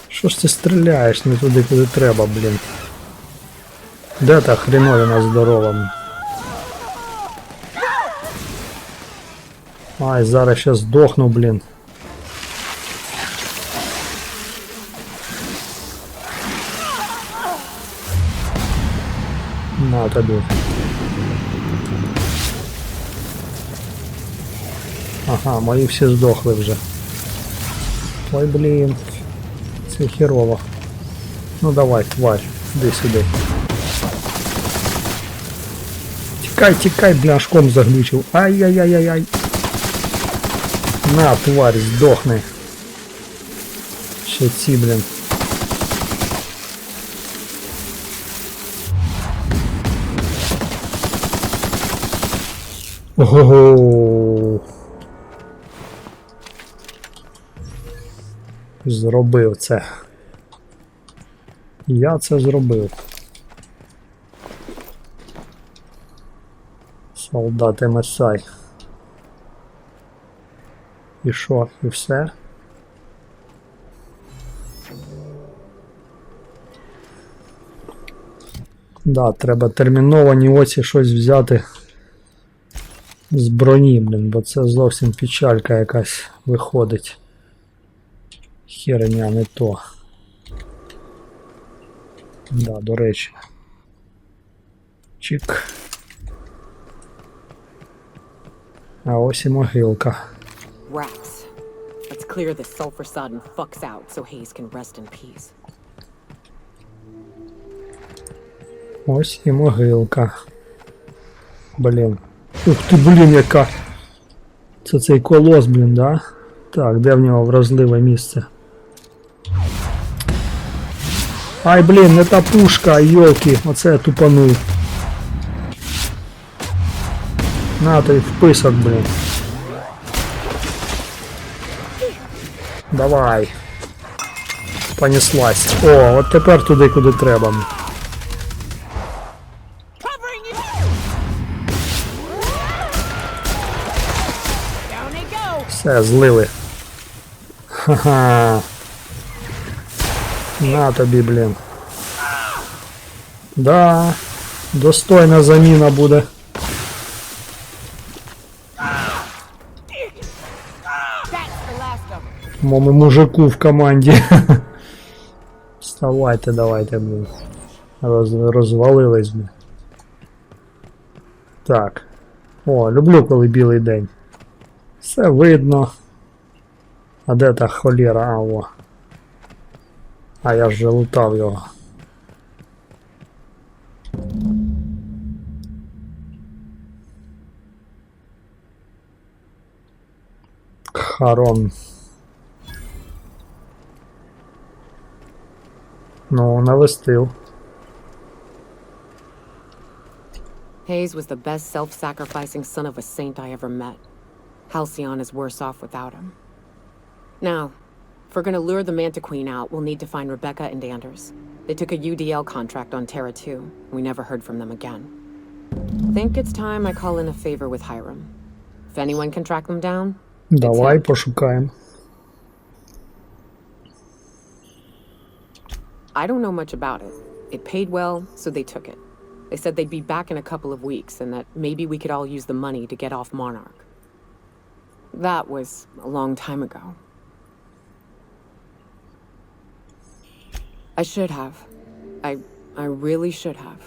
Що ж ти стріляєш не туди, куди треба, блін? Де та хреновина здорова? Ай, зараз ще здохну, блін. На тобі. Ага, мої всі здохли вже. Ой, блін. Це херово. Ну давай, тварь, іди сюди. Тікай, тікай, бляшком заглючив. Ай-яй-яй-яй-яй. На, тварь, здохни. Ще ці, блін. Ого. Зробив це. Я це зробив. Солдат МСАЙ. І що? І все? Да, треба терміновані оці щось взяти з броні, блін, бо це зовсім печалька якась виходить. Херня не то. Да, до речі. Чик. А ось і могилка. Rats. Let's clear this sulfur-sodden fucks out so Hayes can rest in peace. Ось і могилка. Блін. Ух ти, блін, яка. Це цей колос, блін, да? Так, де в нього вразливе місце? Ай, блін, не та пушка, йолки, оце я тупанув. На той вписок, блін. Давай. Понеслась. О, от тепер туди, куди треба. Все, злили. Ха-ха. На тобі, блін. Да. Достойна заміна буде. Моєму мужику в команді. Вставайте, давайте, блін. Розвалились, блін. Так. О, люблю, коли білий день. Все видно. А де та холєра? А, о. А я ж лутав його. Харон. Ну, навестив. Hayes was the best self-sacrificing son of a saint I ever met. Альціон is worse off without him. Now, if we're gonna lure the Manta Queen out, we'll need to find Rebecca and Anders. They took a UDL contract on Terra 2. We never heard from them again. Think it's time I call in a favor with Hiram. If anyone can track them down, давай пошукаємо. I don't know much about it. It paid well, so they took it. They said they'd be back in a couple of weeks and that maybe we could all use the money to get off Monarch. That was a long time ago. I should have. I really should have.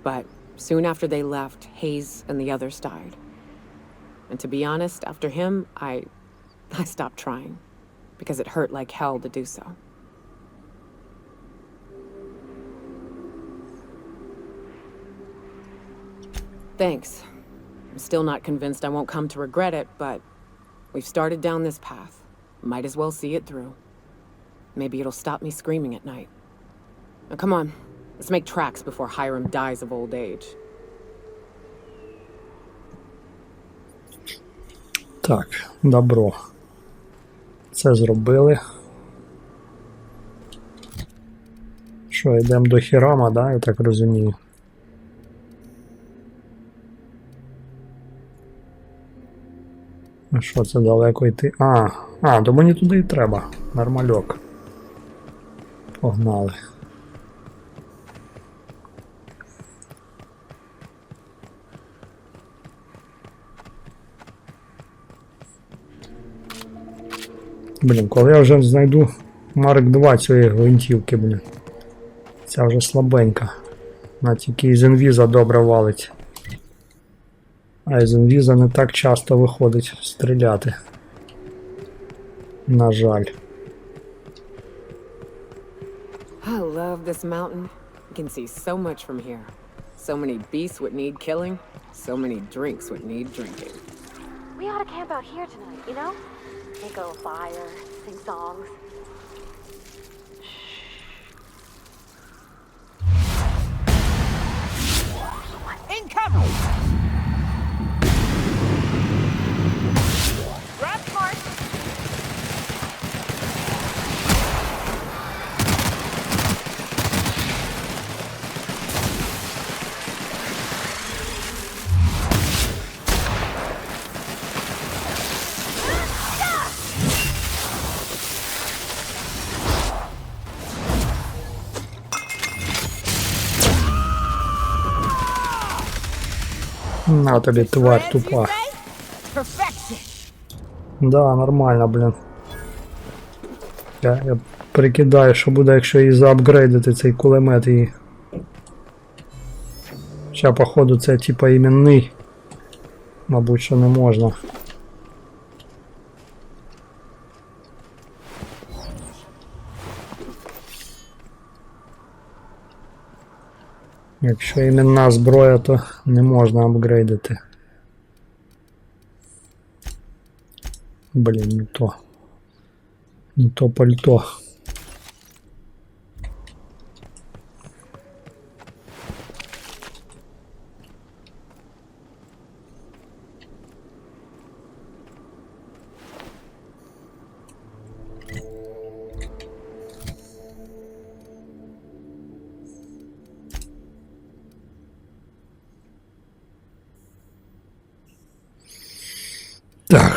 But soon after they left, Hayes and the others died. And to be honest, after him, I stopped trying. Because it hurt like hell to do so. Thanks. I'm still not convinced I won't come to regret it, but we've started down this path. Might as well see it through. Maybe it'll stop me screaming at night. Now come on, let's make tracks before Hiram dies of old age. Так, добро. Це зробили. Що, йдемо до Хірама, да, я так розумію? А що, це далеко йти? То мені туди і треба. Нормальок. Погнали. Блін, коли я вже знайду Марк 2 цієї гвинтівки, блін. Ця вже слабенька. Вона тільки із інвіза добре валить. А із інвіза не так часто виходить стріляти. На жаль. I love this mountain. You can see so much from here. So many beasts would need killing. So many drinks would need drinking. We ought to camp out here tonight, you know? Make a little fire, sing songs. Incoming! Grab smart. На тобі, тварь тупа. Да, нормально, блін. Я прикидаю, що буде, якщо її заапгрейдити, цей кулемет її. Ща, походу, це типа іменний. Мабуть, що не можна. Якщо іменна зброя, то не можна апгрейдити. Блін, не то. Не то пальто.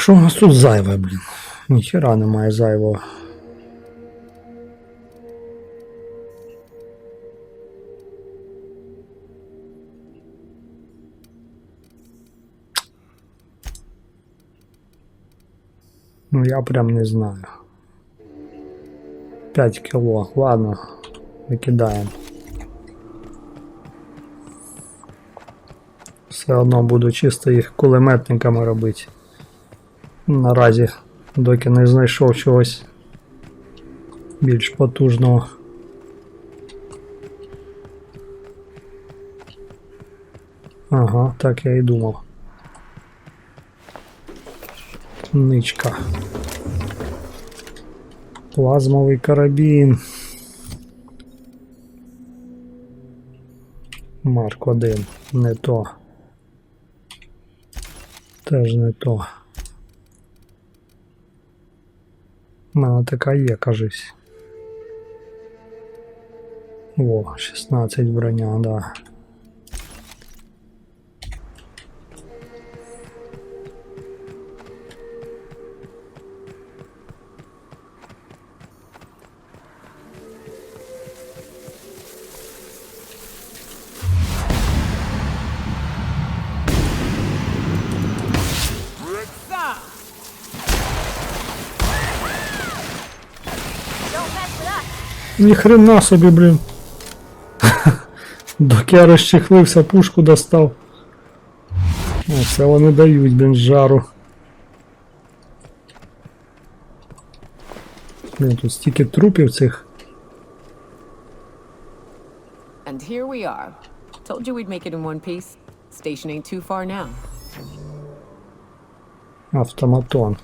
що у нас тут зайве, блін? Ніхера немає зайвого. Ну я прям не знаю. 5 кіло. Ладно, викидаємо. Все одно буду чисто їх кулеметниками робити. Наразі, доки не знайшов чогось більш потужного. Ага, так я і думав. Ничка. Плазмовий карабін. Марк 1. Не то. Теж не то. У мене така є, кажись. О, 16 броня, да. Ніхрена собі, блін. Доки я розчехлився, пушку достав. Оце вони дають, блін, жару. Блін, тут стільки трупів цих. And here we are. Told you we'd make it in one piece. Station ain't too far now. Автоматон.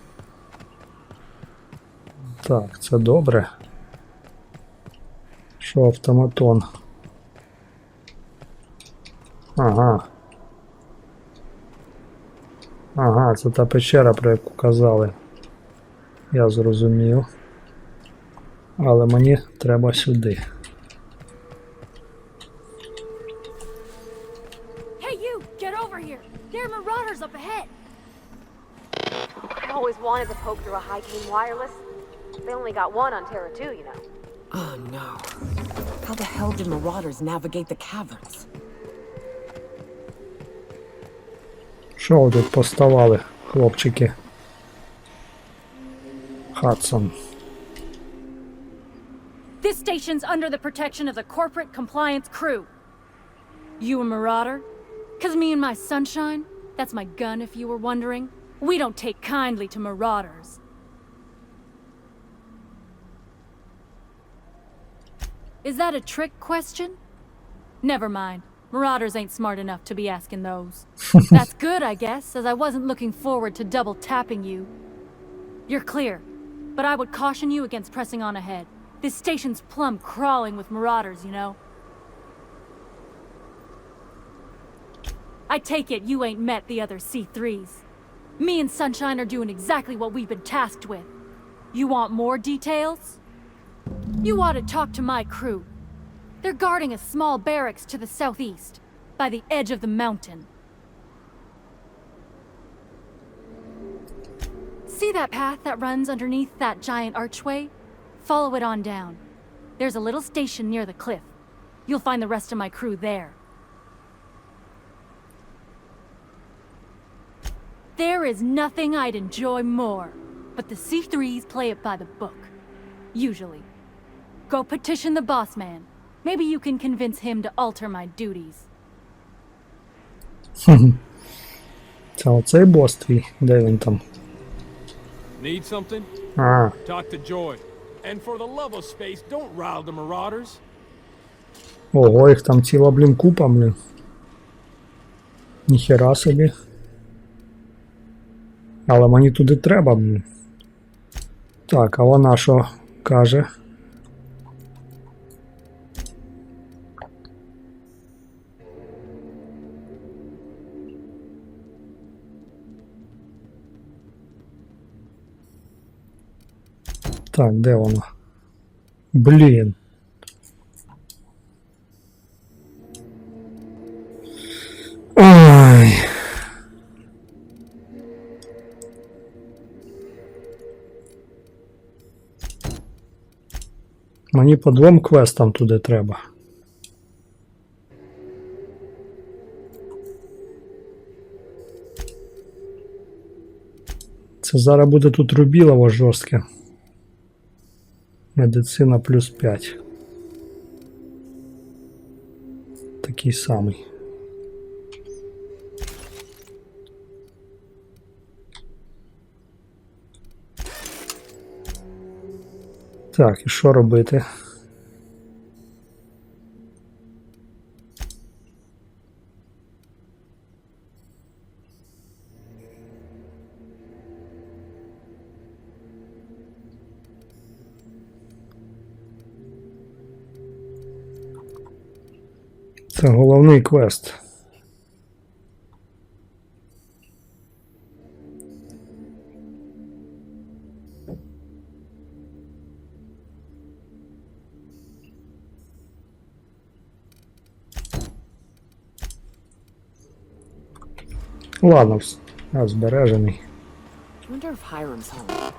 Так, це добре. Що автоматон? Ага. Ага, це та печера, про яку казали. Я зрозумів. Але мені треба сюди. Hey you, get over here. There are marauders up ahead. I always wanted to poke through a high-gain wireless. They only got one on Terra 2, you know. Oh no. How the hell did marauders navigate the caverns? Що ви тут поставали, хлопчики? Хадсон. This station's under the protection of the corporate compliance crew. You a marauder? 'Cause me and my sunshine, that's my gun if you were wondering, we don't take kindly to marauders. Is that a trick question? Never mind. Marauders ain't smart enough to be asking those. That's good, I guess, as I wasn't looking forward to double tapping you. You're clear, but I would caution you against pressing on ahead. This station's plumb crawling with marauders, you know. I take it you ain't met the other C3s. Me and Sunshine are doing exactly what we've been tasked with. You want more details? You ought to talk to my crew. They're guarding a small barracks to the southeast, by the edge of the mountain. See that path that runs underneath that giant archway? Follow it on down. There's a little station near the cliff. You'll find the rest of my crew there. There is nothing I'd enjoy more, but the C3s play it by the book. Usually. Go petition the boss man. Maybe you can convince him to alter my duties. Це оцей бос твій? Де він там? Need something? А, Talk to Joy. And for the love of space, don't rile the marauders. ого, їх там ціла, блін, купа, блін. Ніхера собі. Але мені туди треба, блін. Так, а вона що каже? Так, де воно? Блін. Ай. Мені по 2 квестам туди треба. Це зараз буде тут рубілово жорстке. Медицина плюс 5. Такий самий. Так, і що робити? Це головний квест. Ладно, я збережений. Wonder if Hiram's home.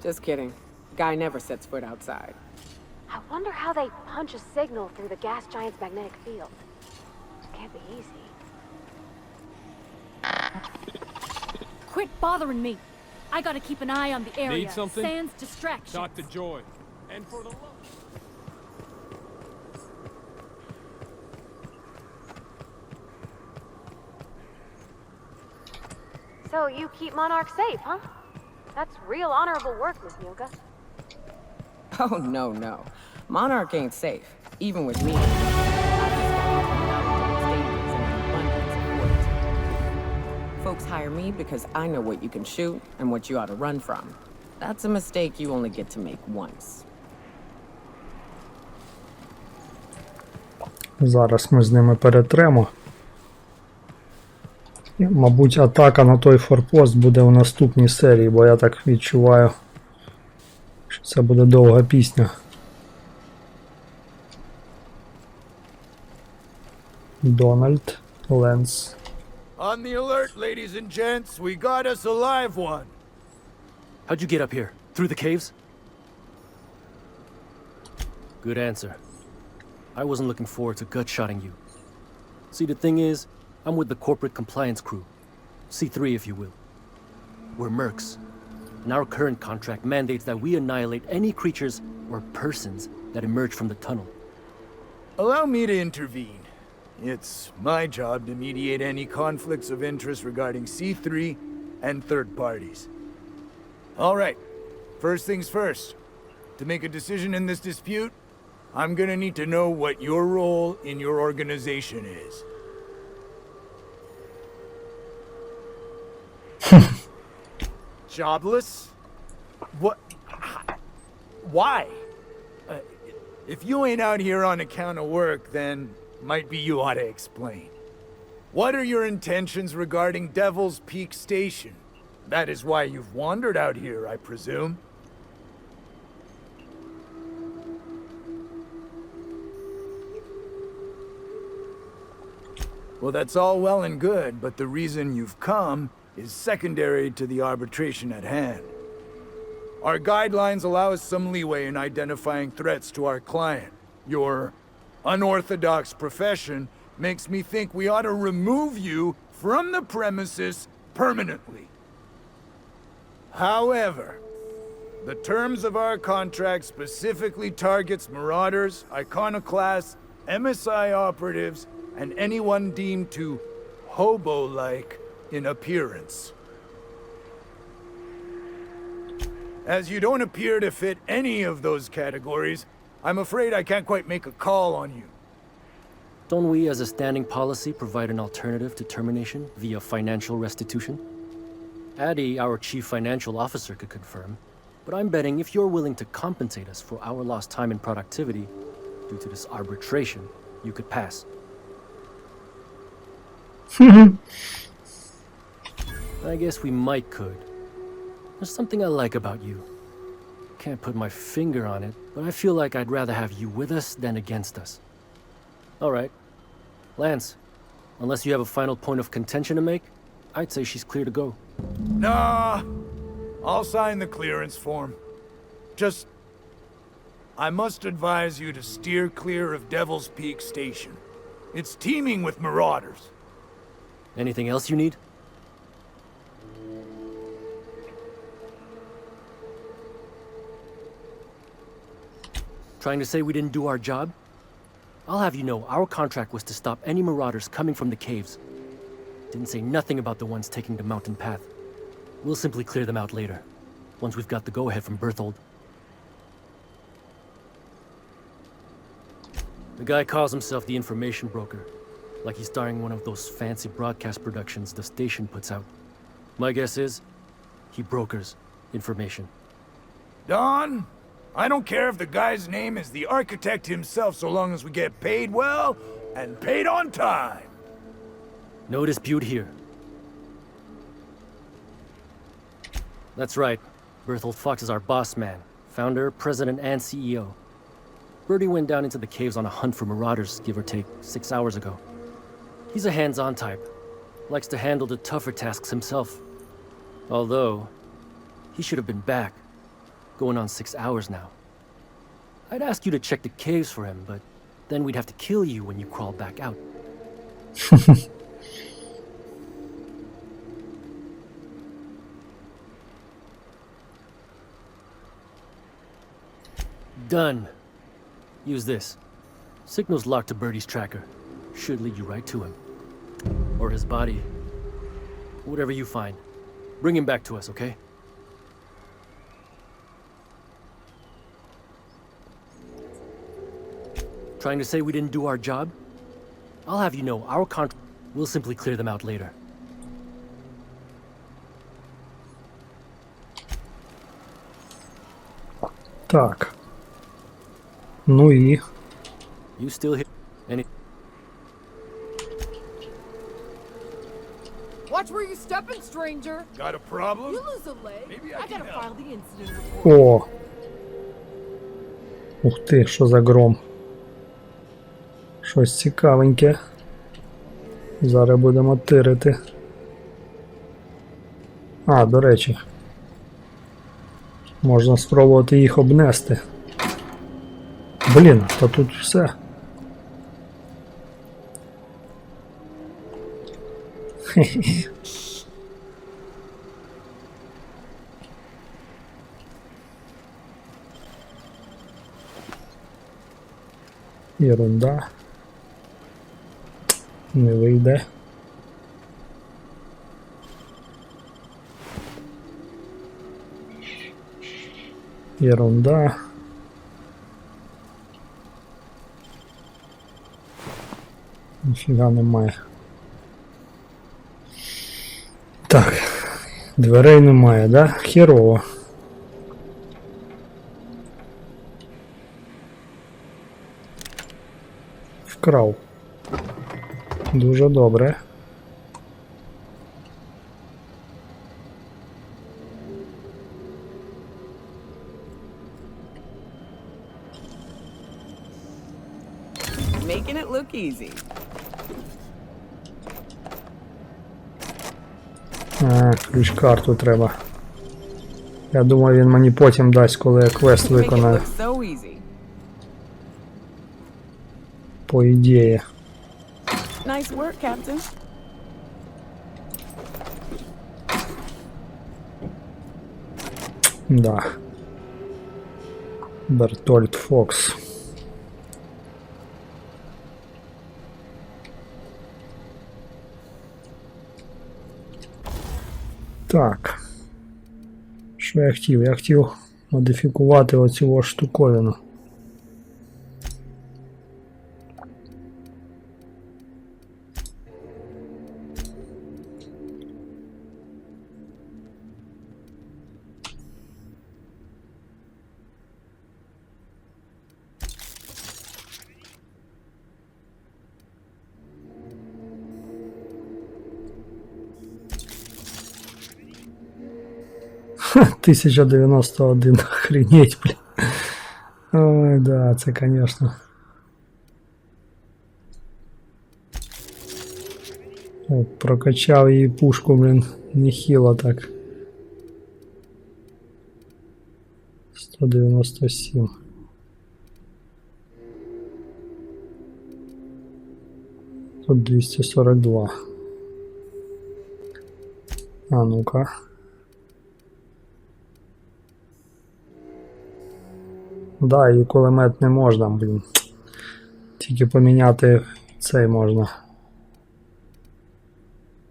Just kidding. Guy never sets foot outside. I wonder how they punch a signal through the gas giant's magnetic field. Can't be easy. Quit bothering me. I gotta keep an eye on the area. Need something? Sans distraction. Dr. Joy. And for the love... So you keep Monarch safe, huh? That's real honorable work, Miss Myoga. Oh, no. Monarch ain't safe, even with me. Folks hire me because I know what you can shoot and what you ought to run from. That's a mistake you only get to make once. Зараз ми з ними перетремо. І, мабуть, атака на той форпост буде в наступній серії, бо я так відчуваю, що це буде довга пісня. Дональд, Ленс. On the alert, ladies and gents. We got us a live one. How'd you get up here? Through the caves? Good answer. I wasn't looking forward to gut-shotting you. See, the thing is, I'm with the corporate compliance crew. C3, if you will. We're mercs, and our current contract mandates that we annihilate any creatures or persons that emerge from the tunnel. Allow me to intervene. It's my job to mediate any conflicts of interest regarding C3 and third parties. All right, first things first. To make a decision in this dispute, I'm gonna need to know what your role in your organization is. Jobless? What? Why? If you ain't out here on account of work, then might be you ought to explain. What are your intentions regarding Devil's Peak Station? That is why you've wandered out here, I presume. Well, that's all well and good, but the reason you've come is secondary to the arbitration at hand. Our guidelines allow us some leeway in identifying threats to our client. Your unorthodox profession makes me think we ought to remove you from the premises permanently. However, the terms of our contract specifically targets marauders, iconoclasts, MSI operatives, and anyone deemed to hobo-like in appearance. As you don't appear to fit any of those categories, I'm afraid I can't quite make a call on you. Don't we, as a standing policy, provide an alternative to termination via financial restitution? Addie, our chief financial officer, could confirm, but I'm betting if you're willing to compensate us for our lost time and productivity due to this arbitration, you could pass. I guess we might could. There's something I like about you. Can't put my finger on it, but I feel like I'd rather have you with us than against us. All right. Lance, unless you have a final point of contention to make, I'd say she's clear to go. Nah, I'll sign the clearance form. Just I must advise you to steer clear of Devil's Peak Station. It's teeming with marauders. Anything else you need? Trying to say we didn't do our job? I'll have you know, our contract was to stop any marauders coming from the caves. Didn't say nothing about the ones taking the mountain path. We'll simply clear them out later, once we've got the go-ahead from Berthold. The guy calls himself the information broker, like he's starring one of those fancy broadcast productions the station puts out. My guess is, he brokers information. Don, I don't care if the guy's name is the architect himself so long as we get paid well and paid on time. No dispute here. That's right. Berthold Fox is our boss man, founder, president, and CEO. Bertie went down into the caves on a hunt for marauders, give or take, 6 hours ago. He's a hands-on type. Likes to handle the tougher tasks himself. Although, he should have been back. Going on 6 hours now. I'd ask you to check the caves for him, but then we'd have to kill you when you crawl back out. Done. Use this. Signal's locked to Bertie's tracker. Should lead you right to him. Or his body. Whatever you find. Bring him back to us, okay? Trying to say we didn't do our job? I'll have you know, our contract... We'll simply clear them out later. Так. Ну і... You still here? Any... Watch where you're stepping, stranger. Got a problem? You lose a leg. Maybe I I can gotta help. file the incident report. О! Ух ти, що за гром. Щось цікавеньке. Зараз будемо тирити. А, до речі. Можна спробувати їх обнести. Блін, та тут все. Хе-хе. Єрунда. Не вийде. Єрунда. Ніфіга немає. Так. Дверей немає, да? Херово. Вкрав. Дуже добре. Making it look easy. А, ключ-карту треба. Я думаю, він мені потім дасть, коли я квест Make it виконаю. look so easy. По ідеї. Nice work, Captain. Да. Бертольд Фокс. Так. Що я хотів? Я хотів модифікувати оцю штуковину. Ха, 1091, охренеть, блин. Ой, да, це, конечно. О, прокачав її пушку, блин, нехило так. 197. Тут 242. А ну-ка. Да, і кулемет не можна, блін. Тільки поміняти цей можна.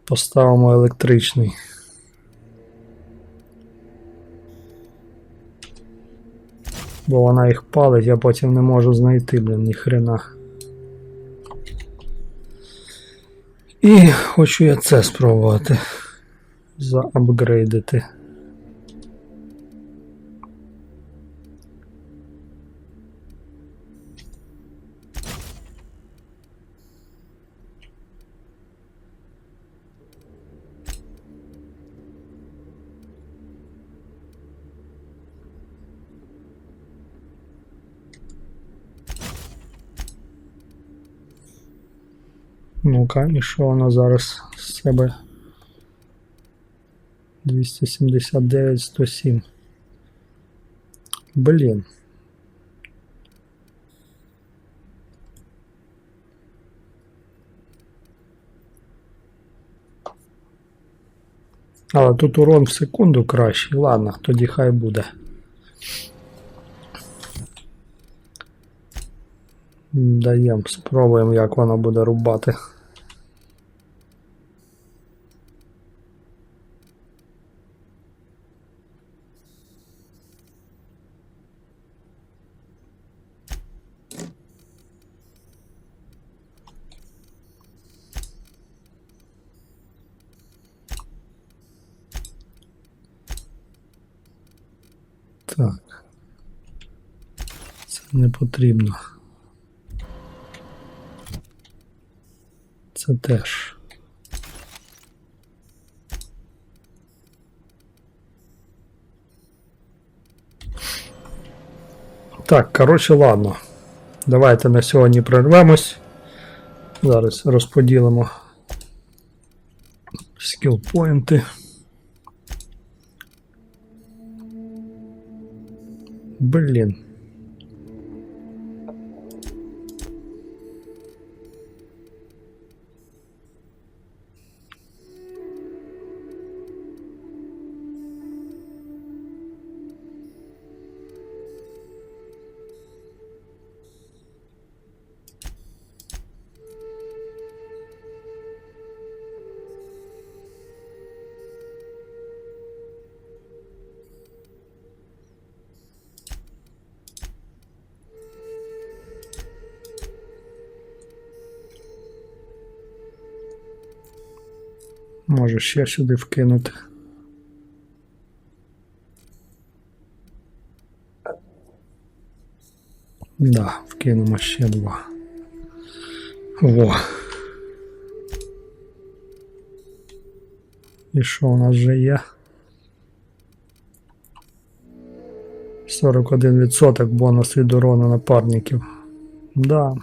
Поставимо електричний. Бо вона їх палить, я потім не можу знайти, блін, ніхрена. І хочу я це спробувати. Заапгрейдити. Ну-ка, і що воно зараз з себе? 279, 107. Блін. Але тут урон в секунду кращий. Ладно, тоді хай буде. Даємо, спробуємо, як воно буде рубати. Так. Це не потрібно. Це теж. Так, коротше, ладно. Давайте на сьогодні прервемось. Зараз розподілимо скіл-поінти. Блін. Може ще сюди вкинути. Да, вкинемо ще 2. Во. І що у нас вже є? 41% бонус від урону напарників. Да.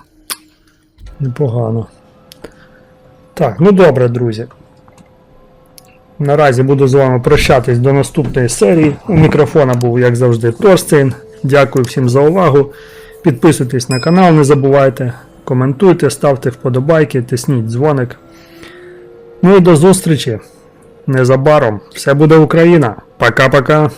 Непогано. Так, ну добре, друзі. Наразі буду з вами прощатись до наступної серії. У мікрофона був, як завжди, Торстейн. Дякую всім за увагу. Підписуйтесь на канал, не забувайте. Коментуйте, ставте вподобайки, тисніть дзвоник. Ну і до зустрічі. Незабаром. Все буде Україна. Пока-пока.